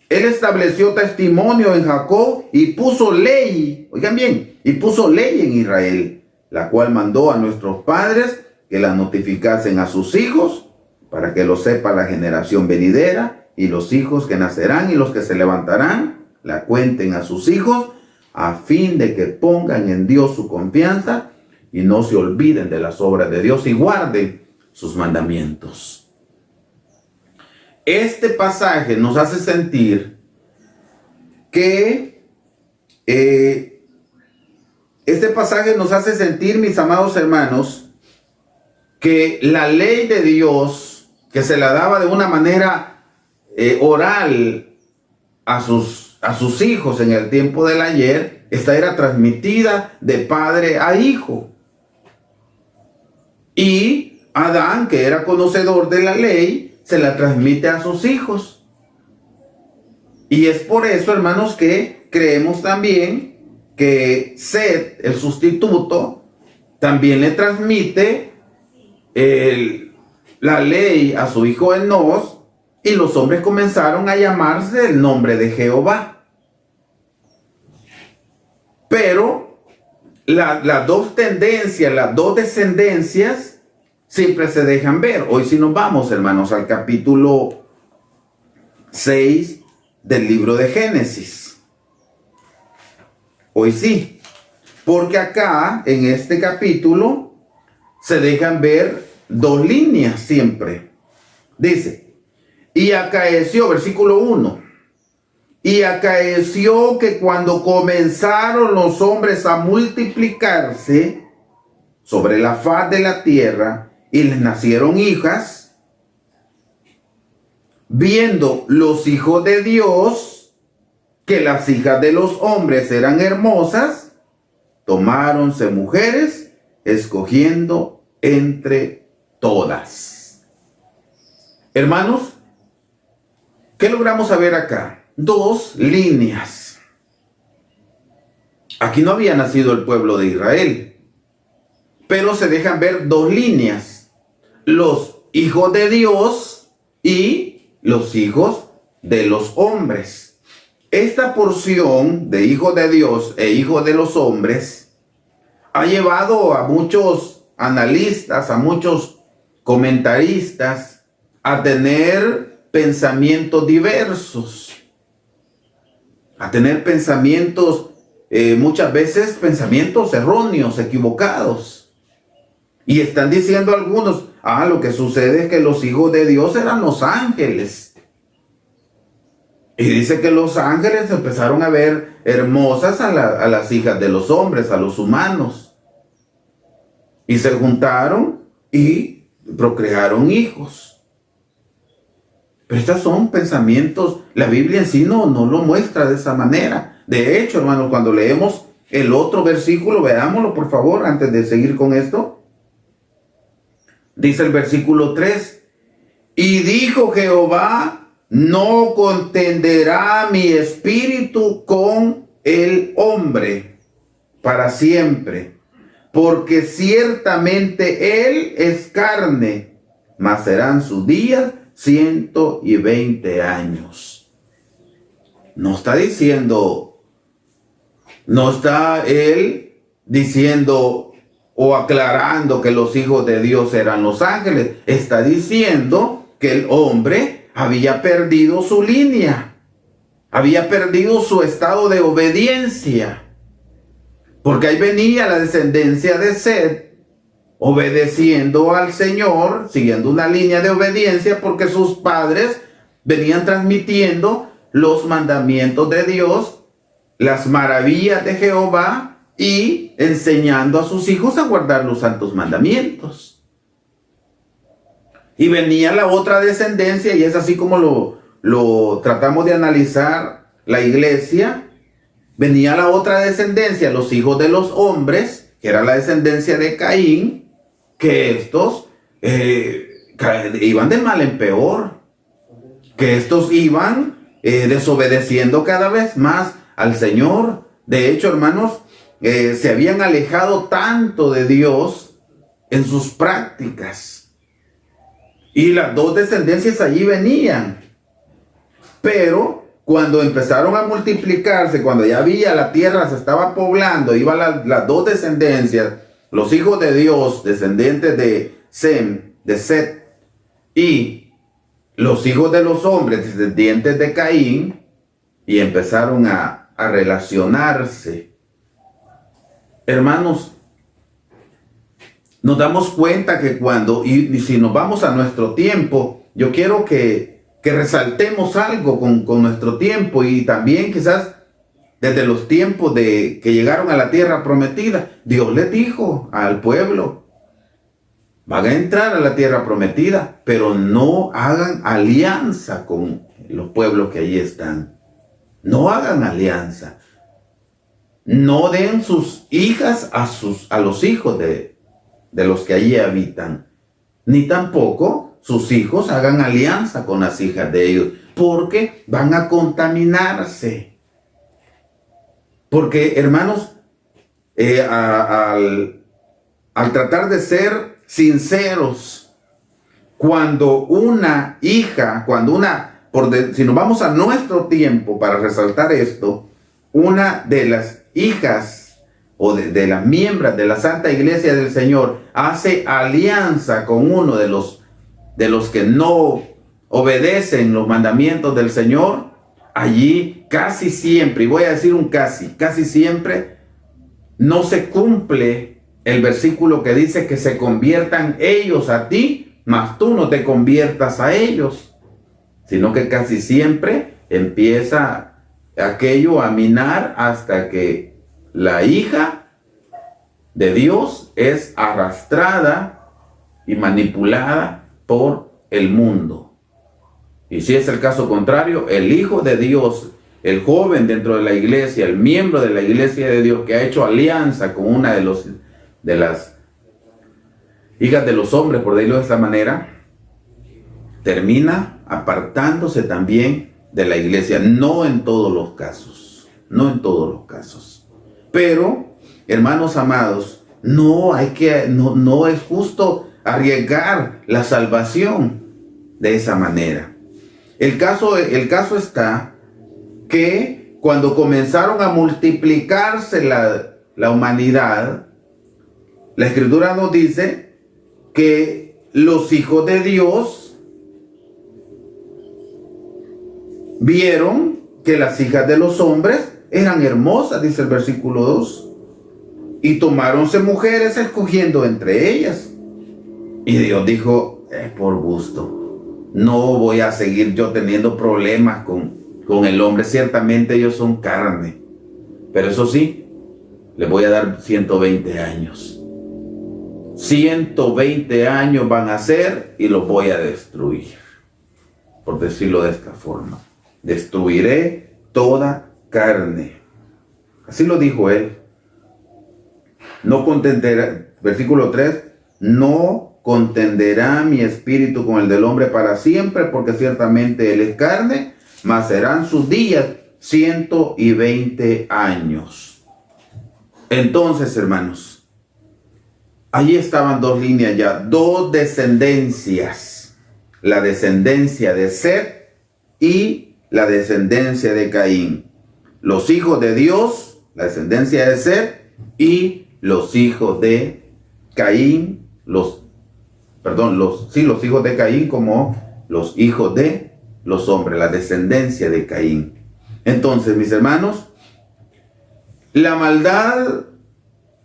Él estableció testimonio en Jacob y puso ley, oigan bien, y puso ley en Israel, la cual mandó a nuestros padres que la notificasen a sus hijos, para que lo sepa la generación venidera, y los hijos que nacerán y los que se levantarán, la cuenten a sus hijos, a fin de que pongan en Dios su confianza y no se olviden de las obras de Dios y guarden sus mandamientos. Este pasaje nos hace sentir mis amados hermanos, que la ley de Dios, que se la daba de una manera oral a sus hijos en el tiempo del ayer, esta era transmitida de padre a hijo. Y Adán, que era conocedor de la ley, se la transmite a sus hijos. Y es por eso, hermanos, que creemos también que Set, el sustituto, también le transmite la ley a su hijo Enos, y los hombres comenzaron a llamarse el nombre de Jehová. Pero las dos tendencias, las dos descendencias, siempre se dejan ver. Hoy sí nos vamos, hermanos, al capítulo 6 del libro de Génesis. Hoy sí. Porque acá, en este capítulo, se dejan ver dos líneas siempre. Dice, y acaeció, versículo 1. Y acaeció que cuando comenzaron los hombres a multiplicarse sobre la faz de la tierra y les nacieron hijas, viendo los hijos de Dios que las hijas de los hombres eran hermosas, tomáronse mujeres, escogiendo entre todas. Hermanos, ¿qué logramos saber acá? Dos líneas. Aquí no había nacido el pueblo de Israel, pero se dejan ver dos líneas: los hijos de Dios y los hijos de los hombres. Esta porción de hijos de Dios e hijos de los hombres ha llevado a muchos analistas, a muchos comentaristas a tener pensamientos diversos, a tener pensamientos, muchas veces pensamientos erróneos, equivocados. Y están diciendo algunos, lo que sucede es que los hijos de Dios eran los ángeles. Y dice que los ángeles empezaron a ver hermosas a las hijas de los hombres, a los humanos. Y se juntaron y procrearon hijos. Pero estos son pensamientos, la Biblia en sí no lo muestra de esa manera. De hecho, hermanos, cuando leemos el otro versículo, veámoslo por favor, antes de seguir con esto. Dice el versículo 3, y dijo Jehová, no contenderá mi espíritu con el hombre para siempre, porque ciertamente él es carne, mas serán sus días 120 años. No está diciendo, no está él diciendo o aclarando que los hijos de Dios eran los ángeles. Está diciendo que el hombre había perdido su línea, había perdido su estado de obediencia, porque ahí venía la descendencia de Set, obedeciendo al Señor, siguiendo una línea de obediencia, porque sus padres venían transmitiendo los mandamientos de Dios, las maravillas de Jehová, y enseñando a sus hijos a guardar los santos mandamientos. Y venía la otra descendencia, y es así como lo tratamos de analizar la iglesia. Venía la otra descendencia, los hijos de los hombres, que era la descendencia de Caín, que estos iban de mal en peor, que estos iban desobedeciendo cada vez más al Señor. De hecho, hermanos, se habían alejado tanto de Dios en sus prácticas. Y las dos descendencias allí venían. Pero cuando empezaron a multiplicarse, cuando ya había la tierra se estaba poblando, iban las dos descendencias, los hijos de Dios, descendientes de Sem, de Set, y los hijos de los hombres, descendientes de Caín, y empezaron a relacionarse. Hermanos, nos damos cuenta que cuando, y si nos vamos a nuestro tiempo, yo quiero que resaltemos algo con nuestro tiempo, y también quizás desde los tiempos de que llegaron a la tierra prometida. Dios les dijo al pueblo, van a entrar a la tierra prometida, pero no hagan alianza con los pueblos que allí están. No hagan alianza. No den sus hijas a los hijos de los que allí habitan. Ni tampoco sus hijos hagan alianza con las hijas de ellos, porque van a contaminarse. Porque, hermanos, al tratar de ser sinceros, cuando una hija, si nos vamos a nuestro tiempo para resaltar esto, una de las hijas o de las miembros de la Santa Iglesia del Señor hace alianza con uno de los que no obedecen los mandamientos del Señor, allí casi siempre, y voy a decir casi siempre, no se cumple el versículo que dice que se conviertan ellos a ti, mas tú no te conviertas a ellos, sino que casi siempre empieza aquello a minar hasta que la hija de Dios es arrastrada y manipulada por el mundo. Y si es el caso contrario, el Hijo de Dios, el joven dentro de la iglesia, el miembro de la iglesia de Dios que ha hecho alianza con una de las hijas de los hombres, por decirlo de esta manera, termina apartándose también de la iglesia. No en todos los casos, pero, hermanos amados, no es justo arriesgar la salvación de esa manera. El caso está que cuando comenzaron a multiplicarse la humanidad, la Escritura nos dice que los hijos de Dios vieron que las hijas de los hombres eran hermosas, dice el versículo 2, y tomáronse mujeres escogiendo entre ellas. Y Dios dijo, es por gusto, no voy a seguir yo teniendo problemas con el hombre. Ciertamente ellos son carne, pero eso sí, les voy a dar 120 años. 120 años van a ser y los voy a destruir, por decirlo de esta forma. Destruiré toda carne. Así lo dijo él. No contenderá, versículo 3, no contenderá mi espíritu con el del hombre para siempre, porque ciertamente él es carne, mas serán sus días 120 años. Entonces, hermanos, allí estaban dos líneas ya, dos descendencias. La descendencia de Set y la descendencia de Caín. Los hijos de Dios, la descendencia de Set, y los hijos de Caín, los hijos de Caín como los hijos de los hombres, la descendencia de Caín. Entonces, mis hermanos, la maldad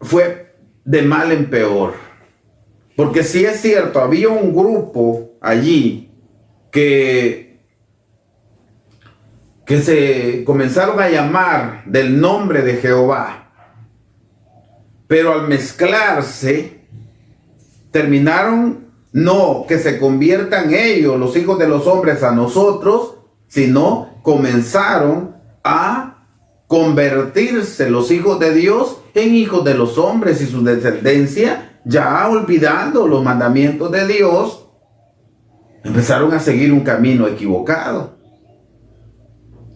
fue de mal en peor, porque si es cierto, había un grupo allí que se comenzaron a llamar del nombre de Jehová, pero al mezclarse terminaron no que se conviertan ellos, los hijos de los hombres, a nosotros, sino comenzaron a convertirse los hijos de Dios en hijos de los hombres, y su descendencia, ya olvidando los mandamientos de Dios, empezaron a seguir un camino equivocado.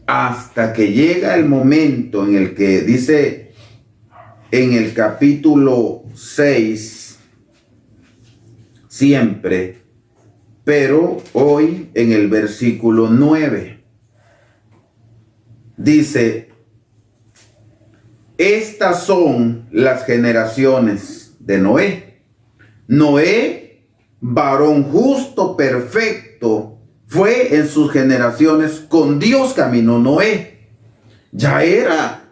Hasta que llega el momento en el que dice en el capítulo 6, siempre, pero hoy en el versículo 9, dice: estas son las generaciones de Noé. Noé, varón justo, perfecto, fue en sus generaciones, con Dios caminó Noé. Ya era,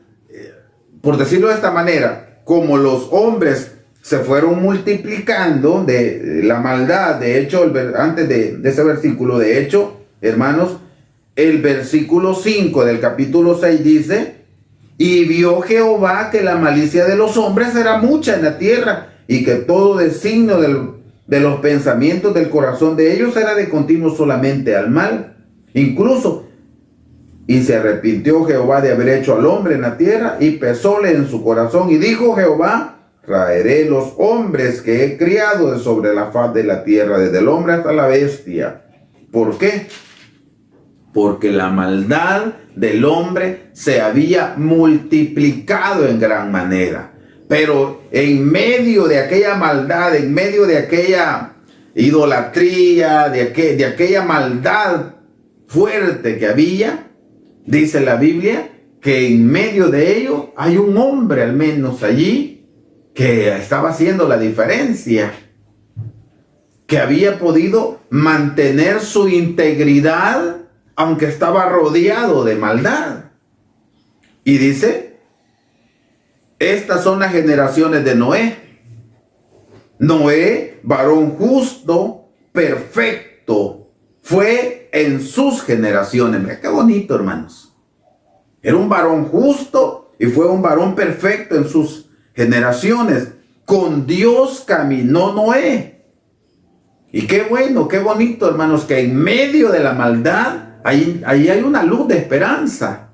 por decirlo de esta manera, como los hombres se fueron multiplicando de la maldad. De hecho, antes de ese versículo, de hecho, hermanos, el versículo 5 del capítulo 6 dice: y vio Jehová que la malicia de los hombres era mucha en la tierra, y que todo designio de los pensamientos del corazón de ellos era de continuo solamente al mal. Incluso, y se arrepintió Jehová de haber hecho al hombre en la tierra, y pesóle en su corazón, y dijo Jehová: traeré los hombres que he criado de sobre la faz de la tierra, desde el hombre hasta la bestia. ¿Por qué? Porque la maldad del hombre se había multiplicado en gran manera. Pero en medio de aquella maldad, en medio de aquella idolatría, de aquella maldad fuerte que había, dice la Biblia, que en medio de ello hay un hombre al menos allí que estaba haciendo la diferencia, que había podido mantener su integridad aunque estaba rodeado de maldad. Y dice, estas son las generaciones de Noé. Noé, varón justo, perfecto, fue en sus generaciones. Mira qué bonito, hermanos. Era un varón justo y fue un varón perfecto en sus generaciones. Con Dios caminó Noé. Y qué bueno, qué bonito, hermanos, que en medio de la maldad, ahí hay una luz de esperanza.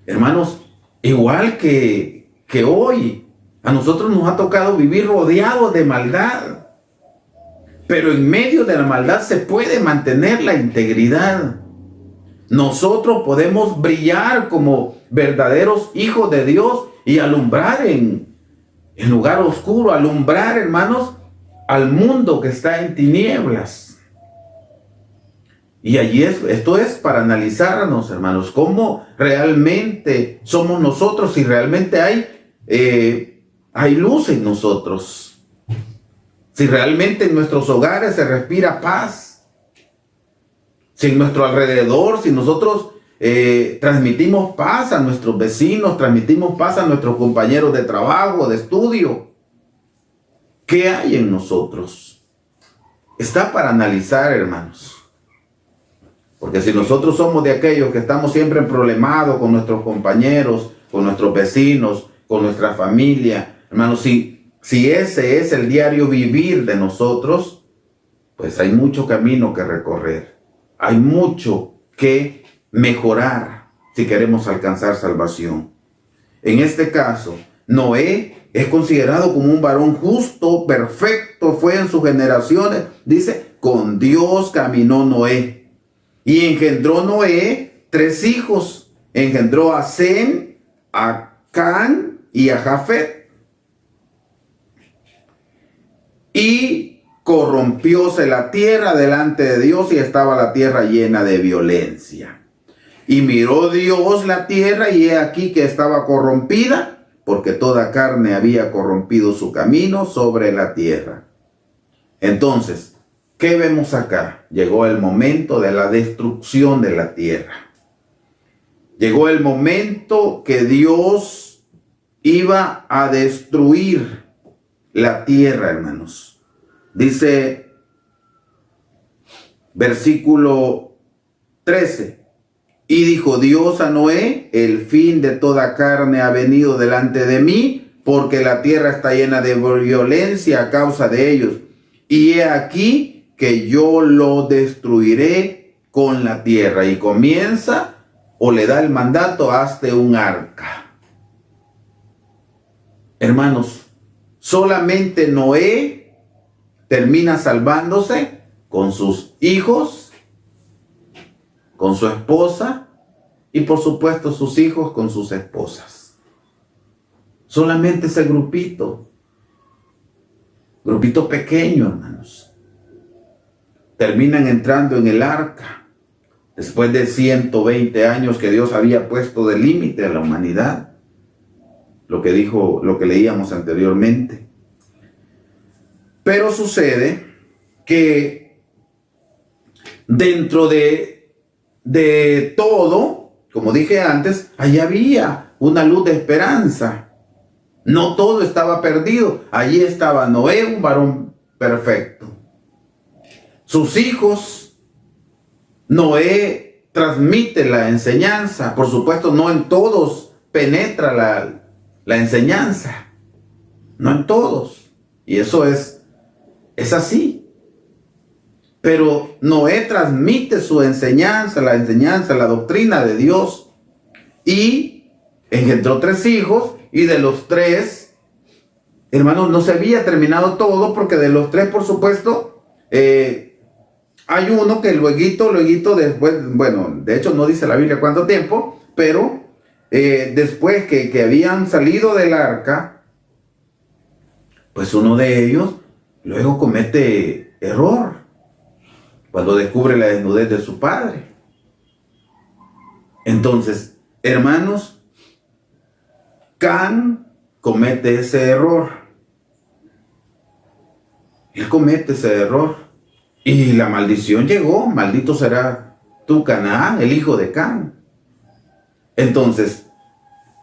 Hermanos, igual que hoy, a nosotros nos ha tocado vivir rodeados de maldad. Pero en medio de la maldad se puede mantener la integridad. Nosotros podemos brillar como verdaderos hijos de Dios y alumbrar en lugar oscuro, alumbrar, hermanos, al mundo que está en tinieblas. Y allí esto es para analizarnos, hermanos, cómo realmente somos nosotros, si realmente hay luz en nosotros, si realmente en nuestros hogares se respira paz, si en nuestro alrededor, si nosotros transmitimos paz a nuestros vecinos, transmitimos paz a nuestros compañeros de trabajo, de estudio. ¿Qué hay en nosotros? Está para analizar, hermanos. Porque si nosotros somos de aquellos que estamos siempre problemados con nuestros compañeros, con nuestros vecinos, con nuestra familia, hermanos, si ese es el diario vivir de nosotros, pues hay mucho camino que recorrer. Hay mucho que mejorar si queremos alcanzar salvación. En este caso, Noé es considerado como un varón justo, perfecto, fue en sus generaciones. Dice, con Dios caminó Noé. Y engendró Noé 3 hijos. Engendró a Sem, a Can y a Jafet. Y corrompióse la tierra delante de Dios y estaba la tierra llena de violencia. Y miró Dios la tierra y he aquí que estaba corrompida, porque toda carne había corrompido su camino sobre la tierra. Entonces, ¿qué vemos acá? Llegó el momento de la destrucción de la tierra. Llegó el momento que Dios iba a destruir la tierra, hermanos. Dice, versículo 13. Y dijo Dios a Noé, el fin de toda carne ha venido delante de mí, porque la tierra está llena de violencia a causa de ellos. Y he aquí que yo lo destruiré con la tierra. Y comienza o le da el mandato, hazte un arca. Hermanos, solamente Noé termina salvándose con sus hijos, con su esposa y por supuesto sus hijos con sus esposas. Solamente ese grupito pequeño, hermanos, terminan entrando en el arca después de 120 años que Dios había puesto de límite a la humanidad. Lo que leíamos anteriormente. Pero sucede que dentro de todo, como dije antes, allí había una luz de esperanza. No todo estaba perdido. Allí estaba Noé, un varón perfecto. Sus hijos, Noé transmite la enseñanza. Por supuesto, no en todos penetra la enseñanza. No en todos. Y eso es así. Pero Noé transmite su enseñanza, la doctrina de Dios. Y engendró 3 hijos. Y de los 3, hermanos, no se había terminado todo. Porque de los 3, por supuesto, hay uno que luego después, bueno, de hecho no dice la Biblia cuánto tiempo. Pero después que habían salido del arca, pues uno de ellos luego comete error cuando descubre la desnudez de su padre. Entonces, hermanos, Can comete ese error. Él comete ese error. Y la maldición llegó. Maldito será tú, Canaán, el hijo de Can. Entonces,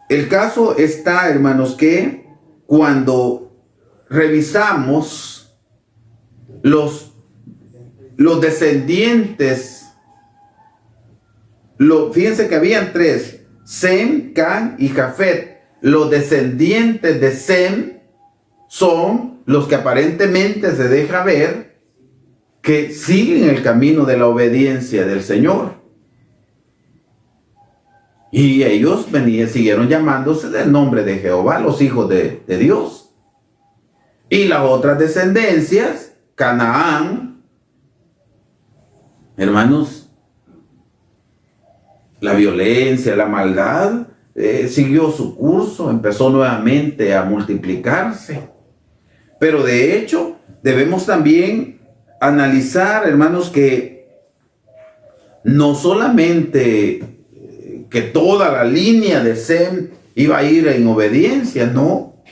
el caso está, hermanos, que cuando revisamos los descendientes, fíjense que habían tres: Sem, Can y Jafet. Los descendientes de Sem son los que aparentemente se deja ver que siguen el camino de la obediencia del Señor. Y ellos siguieron llamándose del nombre de Jehová, los hijos de Dios. Y las otras descendencias, Canaán, hermanos, la violencia, la maldad, siguió su curso, empezó nuevamente a multiplicarse. Pero de hecho, debemos también analizar, hermanos, que no solamente que toda la línea de Sem iba a ir en obediencia, no,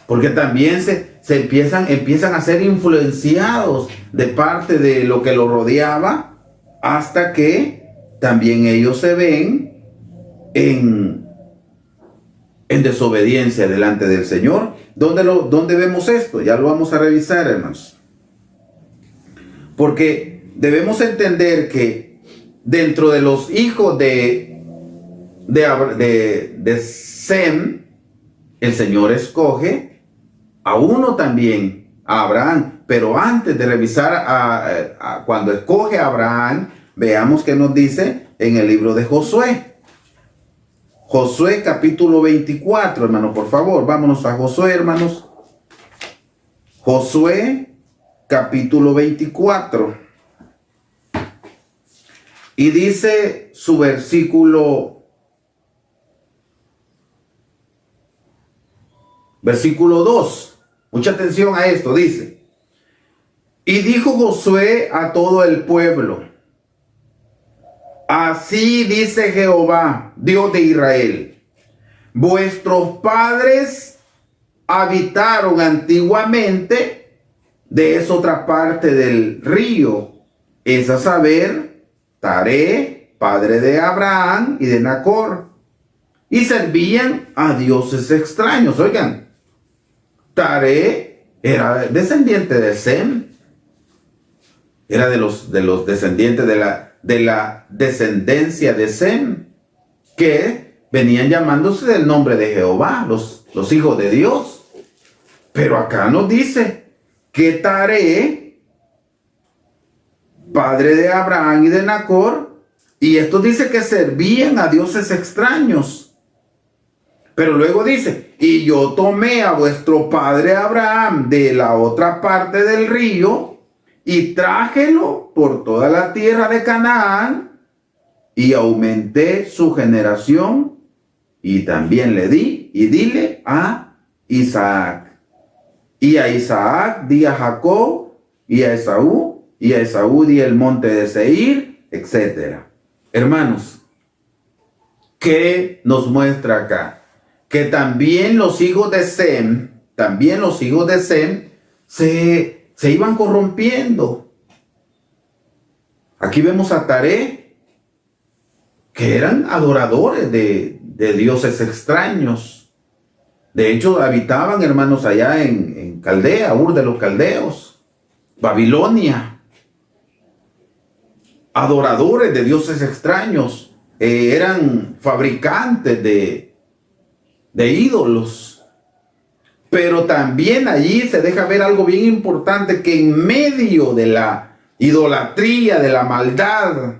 porque también se empiezan a ser influenciados de parte de lo que lo rodeaba, hasta que también ellos se ven en desobediencia delante del Señor. ¿Dónde vemos esto? Ya lo vamos a revisar, hermanos. Porque debemos entender que dentro de los hijos de Sem, el Señor escoge a uno también, a Abraham. Pero antes de revisar cuando escoge a Abraham, veamos qué nos dice en el libro de Josué. Josué capítulo 24, hermanos, por favor, vámonos a Josué, hermanos. Josué capítulo 24. Y dice su versículo 2. Mucha atención a esto, dice: y dijo Josué a todo el pueblo: así dice Jehová, Dios de Israel: vuestros padres habitaron antiguamente de esa otra parte del río, es a saber, Taré, padre de Abraham y de Nacor, y servían a dioses extraños. Oigan, Taré era descendiente de Sem, era de los descendientes de la descendencia de Sem, que venían llamándose del nombre de Jehová, los hijos de Dios. Pero acá nos dice que Taré, padre de Abraham y de Nacor, y esto dice que servían a dioses extraños. Pero luego dice: y yo tomé a vuestro padre Abraham de la otra parte del río, y trájelo por toda la tierra de Canaán, y aumenté su generación, y también le di, y dile a Isaac. Y a Isaac di a Jacob, y a Esaú di el monte de Seir, etc. Hermanos, ¿qué nos muestra acá? Que también los hijos de Sem, se iban corrompiendo. Aquí vemos a Taré, que eran adoradores de dioses extraños. De hecho, habitaban, hermanos, allá en Caldea, Ur de los Caldeos, Babilonia. Adoradores de dioses extraños. Eran fabricantes de ídolos. Pero también allí se deja ver algo bien importante, que en medio de la idolatría, de la maldad,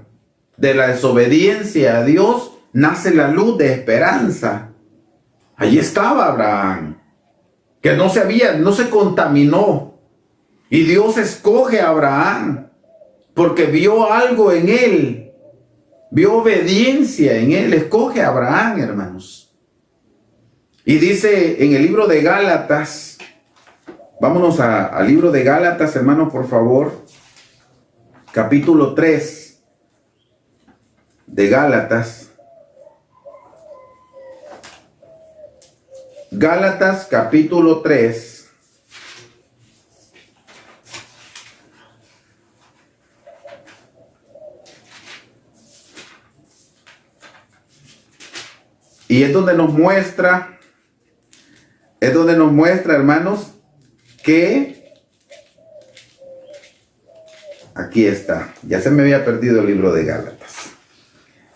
de la desobediencia a Dios, nace la luz de esperanza. Allí estaba Abraham, que no se contaminó. Y Dios escoge a Abraham porque vio algo en él, vio obediencia en él. Escoge a Abraham, hermanos. Y dice en el libro de Gálatas, Vámonos al libro de Gálatas, hermanos, por favor. Capítulo 3 de Gálatas. Gálatas, capítulo 3. Y es donde nos muestra, hermanos, que aquí está. Ya se me había perdido el libro de Gálatas.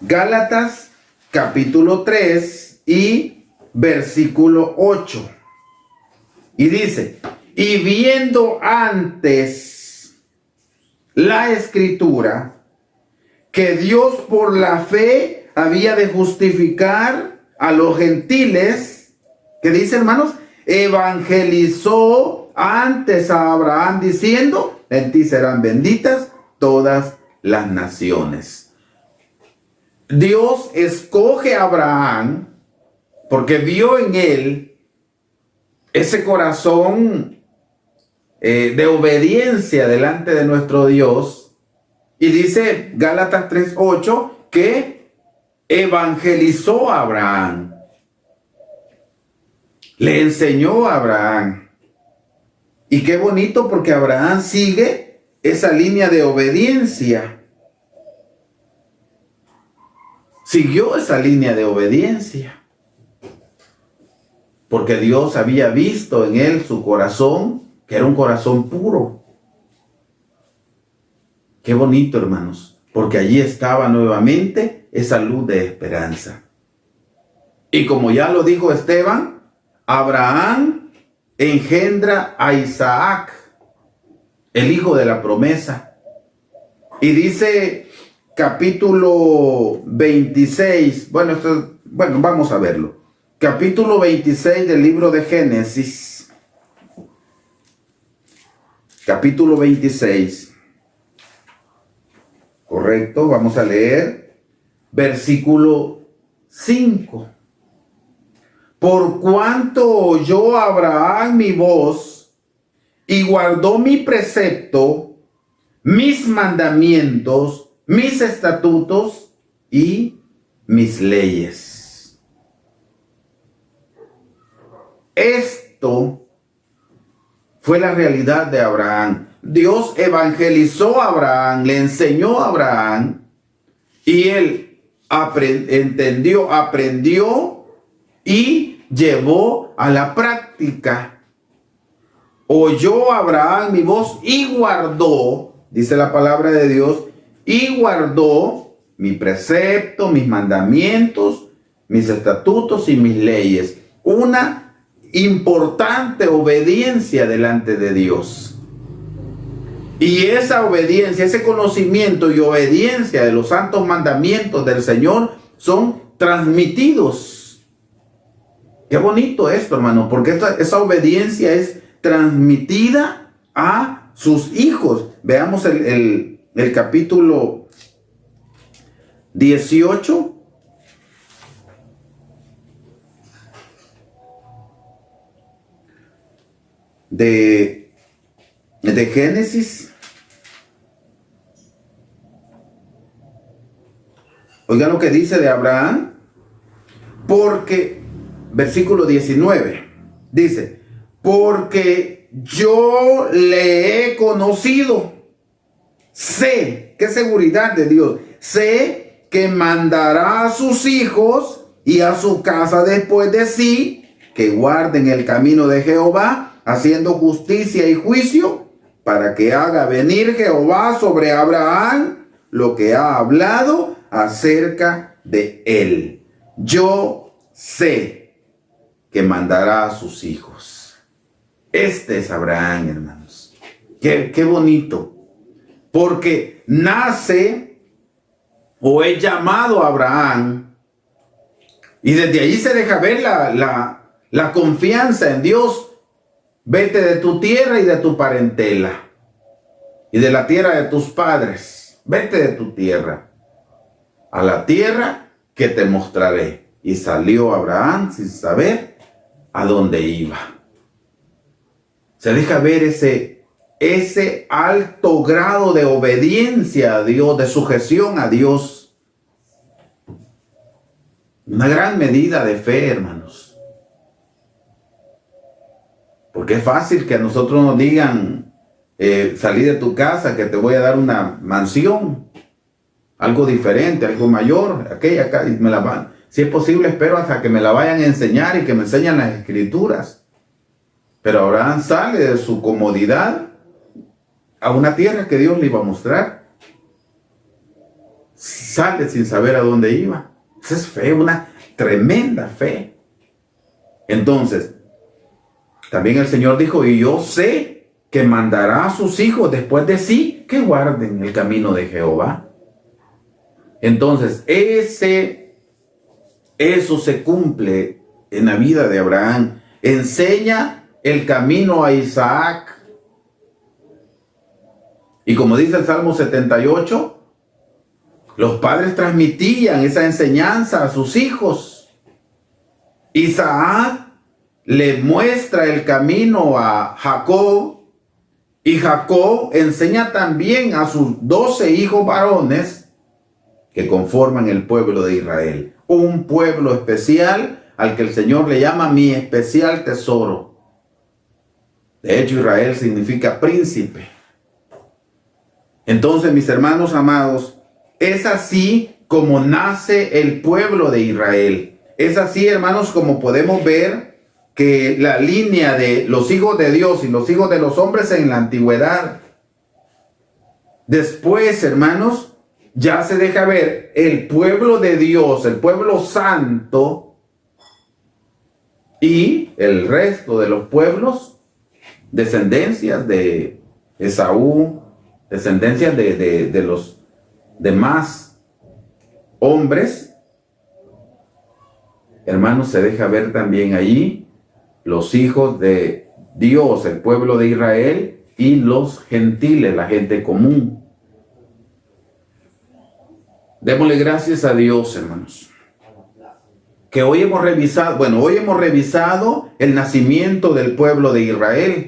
Gálatas, capítulo 3 y versículo 8. Y dice, y viendo antes la escritura, que Dios por la fe había de justificar a los gentiles, que dice, hermanos, evangelizó antes a Abraham diciendo, en ti serán benditas todas las naciones. Dios escoge a Abraham porque vio en él ese corazón de obediencia delante de nuestro Dios. Y dice Gálatas 3:8 que evangelizó a Abraham. Le enseñó a Abraham. Y qué bonito, porque Abraham sigue esa línea de obediencia. Siguió esa línea de obediencia. Porque Dios había visto en él su corazón, que era un corazón puro. Qué bonito, hermanos, porque allí estaba nuevamente esa luz de esperanza. Y como ya lo dijo Esteban, Abraham engendra a Isaac, el hijo de la promesa. Y dice capítulo 26, bueno, vamos a verlo. Capítulo 26 del libro de Génesis. Capítulo 26. Correcto, vamos a leer versículo 5. Por cuanto oyó Abraham mi voz y guardó mi precepto, mis mandamientos, mis estatutos y mis leyes. Esto fue la realidad de Abraham. Dios evangelizó a Abraham, le enseñó a Abraham y él entendió, aprendió y llevó a la práctica. Oyó Abraham mi voz y guardó, dice la palabra de Dios, y guardó mi precepto, mis mandamientos, mis estatutos y mis leyes. Una importante obediencia delante de Dios. Y esa obediencia, ese conocimiento y obediencia de los santos mandamientos del Señor son transmitidos. Qué bonito esto, hermano, porque esa obediencia es transmitida a sus hijos. Veamos el capítulo 18. De Génesis. Oiga lo que dice de Abraham, porque, versículo 19, dice, porque yo le he conocido, sé, qué seguridad de Dios, sé que mandará a sus hijos y a su casa después de sí, que guarden el camino de Jehová, haciendo justicia y juicio, para que haga venir Jehová sobre Abraham lo que ha hablado acerca de él. Yo sé que mandará a sus hijos. Este es Abraham, hermanos. Qué bonito. Porque nace o es llamado Abraham. Y desde allí se deja ver la confianza en Dios. Vete de tu tierra y de tu parentela. Y de la tierra de tus padres. Vete de tu tierra a la tierra que te mostraré. Y salió Abraham sin saber a dónde iba. Se deja ver ese alto grado de obediencia a Dios, de sujeción a Dios. Una gran medida de fe, hermanos. Porque es fácil que a nosotros nos digan, salí de tu casa, que te voy a dar una mansión, algo diferente, algo mayor, aquella acá, y me la van. Si es posible, espero hasta que me la vayan a enseñar y que me enseñen las escrituras. Pero Abraham sale de su comodidad a una tierra que Dios le iba a mostrar. Sale sin saber a dónde iba. Esa es fe, una tremenda fe. Entonces, también el Señor dijo, y yo sé que mandará a sus hijos después de sí que guarden el camino de Jehová. Entonces, eso se cumple en la vida de Abraham. Enseña el camino a Isaac. Y como dice el Salmo 78, los padres transmitían esa enseñanza a sus hijos. Isaac le muestra el camino a Jacob, y Jacob enseña también a sus 12 hijos varones que conforman el pueblo de Israel. Un pueblo especial al que el Señor le llama mi especial tesoro. De hecho, Israel significa príncipe. Entonces, mis hermanos amados, es así como nace el pueblo de Israel. Es así, hermanos, como podemos ver que la línea de los hijos de Dios y los hijos de los hombres en la antigüedad. Después, hermanos, ya se deja ver el pueblo de Dios, el pueblo santo, y el resto de los pueblos, descendencias de Esaú, descendencias de los demás hombres. Hermanos, se deja ver también allí los hijos de Dios, el pueblo de Israel, y los gentiles, la gente común. Démosle gracias a Dios, hermanos, que hoy hemos revisado el nacimiento del pueblo de Israel,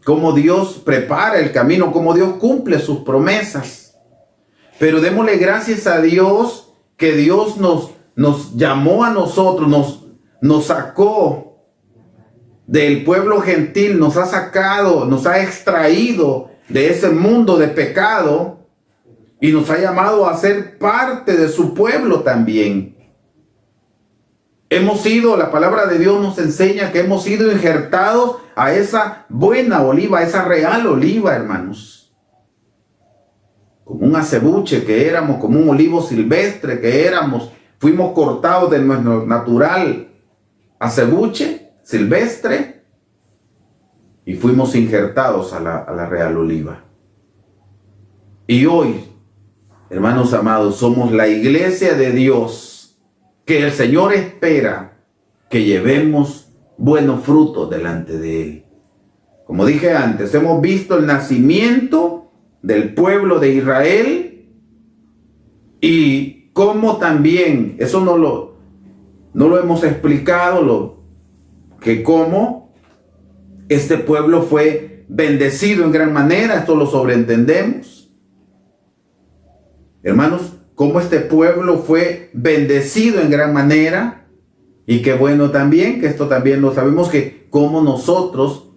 cómo Dios prepara el camino, cómo Dios cumple sus promesas. Pero démosle gracias a Dios que Dios nos llamó a nosotros, nos sacó del pueblo gentil, nos ha sacado, nos ha extraído de ese mundo de pecado y nos ha llamado a ser parte de su pueblo también. La palabra de Dios nos enseña que hemos sido injertados a esa buena oliva, a esa real oliva, hermanos. Como un acebuche que éramos, como un olivo silvestre que éramos, fuimos cortados de nuestro natural acebuche silvestre y fuimos injertados a la real oliva. Y hoy, hermanos amados, somos la iglesia de Dios, que el Señor espera que llevemos buenos frutos delante de Él. Como dije antes, hemos visto el nacimiento del pueblo de Israel y cómo también, eso no lo hemos explicado, que cómo este pueblo fue bendecido en gran manera, esto lo sobreentendemos. Hermanos, cómo este pueblo fue bendecido en gran manera, y qué bueno también, que esto también lo sabemos, que cómo nosotros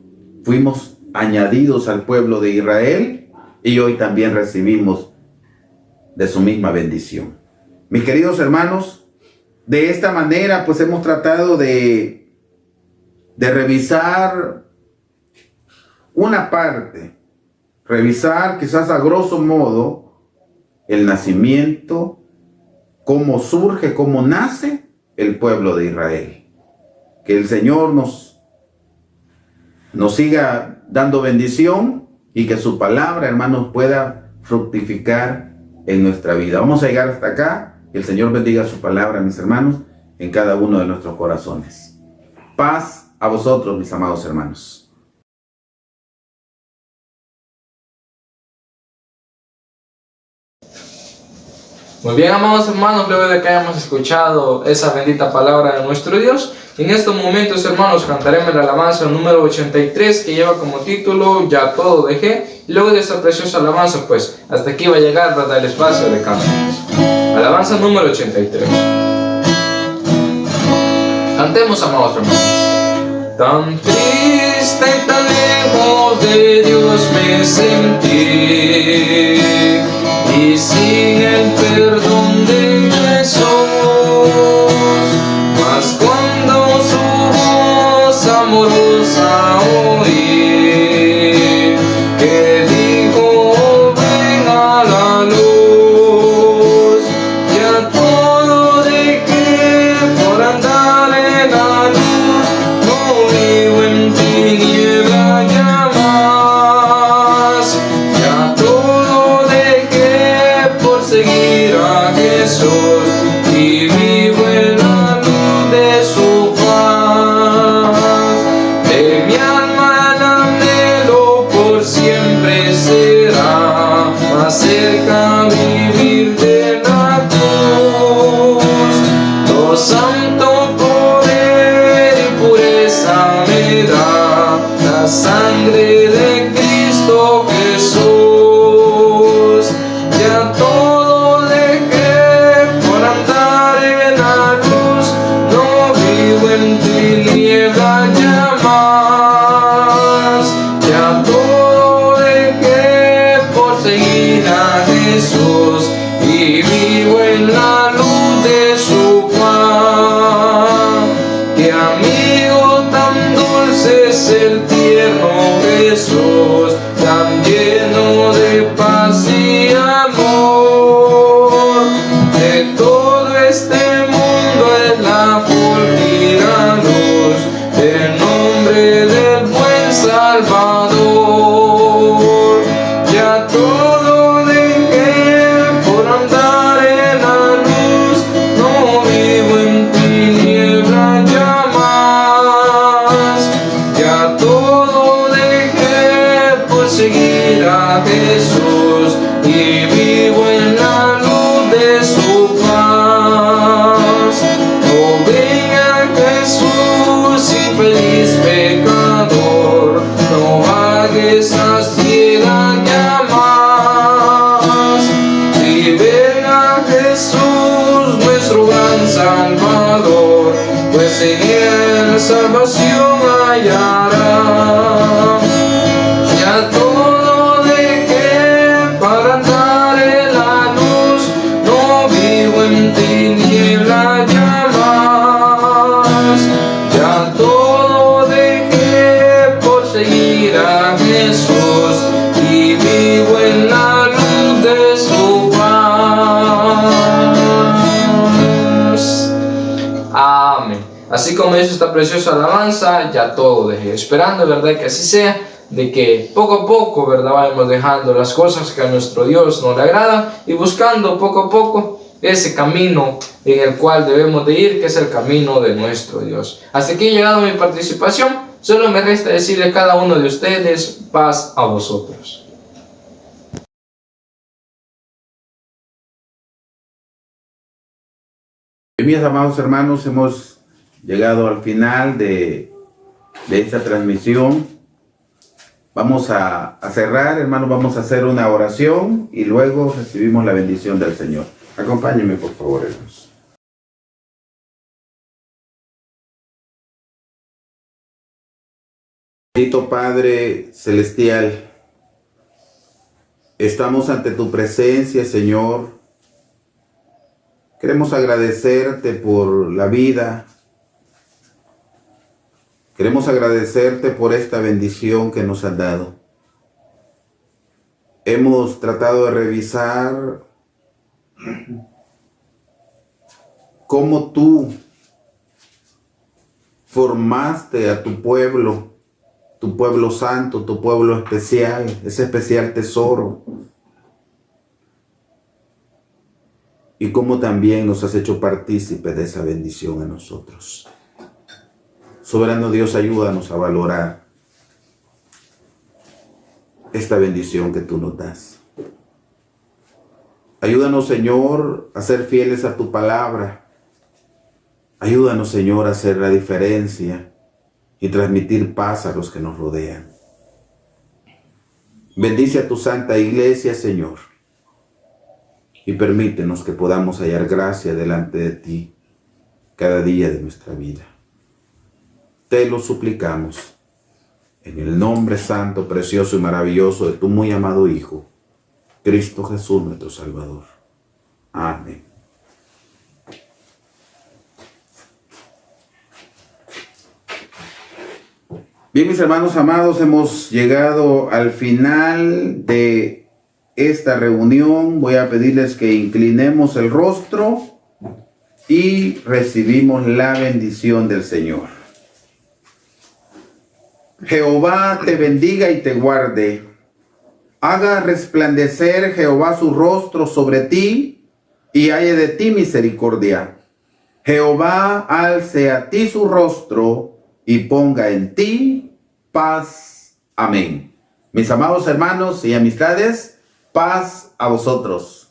fuimos añadidos al pueblo de Israel y hoy también recibimos de su misma bendición. Mis queridos hermanos, de esta manera pues hemos tratado de revisar una parte, revisar quizás a grosso modo el nacimiento, cómo surge, cómo nace el pueblo de Israel. Que el Señor nos siga dando bendición y que su palabra, hermanos, pueda fructificar en nuestra vida. Vamos a llegar hasta acá. Que el Señor bendiga su palabra, mis hermanos, en cada uno de nuestros corazones. Paz a vosotros, mis amados hermanos. Muy bien, amados hermanos, luego de que hayamos escuchado esa bendita palabra de nuestro Dios, en estos momentos, hermanos, cantaremos la alabanza número 83 que lleva como título Ya todo dejé. Y luego de esta preciosa alabanza, pues hasta aquí va a llegar, ¿verdad?, el espacio de canciones. Alabanza número 83. Cantemos, amados hermanos. Tan triste y tan lejos de Dios me sentí, y sin el perdón de Jesús, mas cuando su voz amorosa oí, que dijo ven a la luz, ya todo dejé por andar en la luz, no vivo en tiniebla ya más, ya todo dejé por seguir a Jesús y vivo en la luz de su paz. De mi alma el anhelo por siempre será más cerca vivir de la cruz. Lo santo poder y pureza me da la sangre de Cristo Jesús. Ya todo dejé por andar en la luz, no vivo en tiniebla ya más. Ya todo dejé por seguir a Jesús y vivo en la luz de su paz. Qué amigo tan dulce es el tierno Jesús, tan lleno de paz y amor. De todo este mundo es la fulgida luz, el nombre del buen Salvador. Ya todo dejé por andar en la luz, no vivo en tiniebla ya más. Ya todo dejé por seguir a Jesús y vivo en la luz de su paz. Oh, ven a Jesús, infeliz pecador, no vagues a ciega ya más. Y ven a Jesús, nuestro gran Salvador, pues en él salvación hallará. Ya todo dejé para andar en la luz, no vivo en tiniebla ya más. Ya todo dejé por seguir a Jesús y vivo en la luz de su paz. Amén. Así como hizo esta preciosa alabanza, ya todo dejé. Esperando, ¿verdad?, que así sea, de que poco a poco, ¿verdad?, vayamos dejando las cosas que a nuestro Dios no le agrada y buscando poco a poco ese camino en el cual debemos de ir, que es el camino de nuestro Dios. Hasta aquí he llegado mi participación. Solo me resta decirle a cada uno de ustedes, paz a vosotros. Mis amados hermanos, hemos llegado al final de esta transmisión. Vamos a cerrar, hermanos, vamos a hacer una oración y luego recibimos la bendición del Señor. Acompáñenme, por favor, hermanos. Bendito Padre Celestial, estamos ante tu presencia, Señor. Queremos agradecerte por la vida. Queremos agradecerte por esta bendición que nos has dado. Hemos tratado de revisar cómo tú formaste a tu pueblo santo, tu pueblo especial, ese especial tesoro. Y cómo también nos has hecho partícipes de esa bendición a nosotros. Soberano Dios, ayúdanos a valorar esta bendición que tú nos das. Ayúdanos, Señor, a ser fieles a tu palabra. Ayúdanos, Señor, a hacer la diferencia y transmitir paz a los que nos rodean. Bendice a tu santa iglesia, Señor, y permítenos que podamos hallar gracia delante de ti cada día de nuestra vida. Te lo suplicamos en el nombre santo, precioso y maravilloso de tu muy amado Hijo, Cristo Jesús, nuestro Salvador. Amén. Bien, mis hermanos amados, hemos llegado al final de esta reunión. Voy a pedirles que inclinemos el rostro y recibimos la bendición del Señor. Jehová te bendiga y te guarde. Haga resplandecer Jehová su rostro sobre ti y haya de ti misericordia. Jehová alce a ti su rostro y ponga en ti paz. Amén. Mis amados hermanos y amistades, paz a vosotros.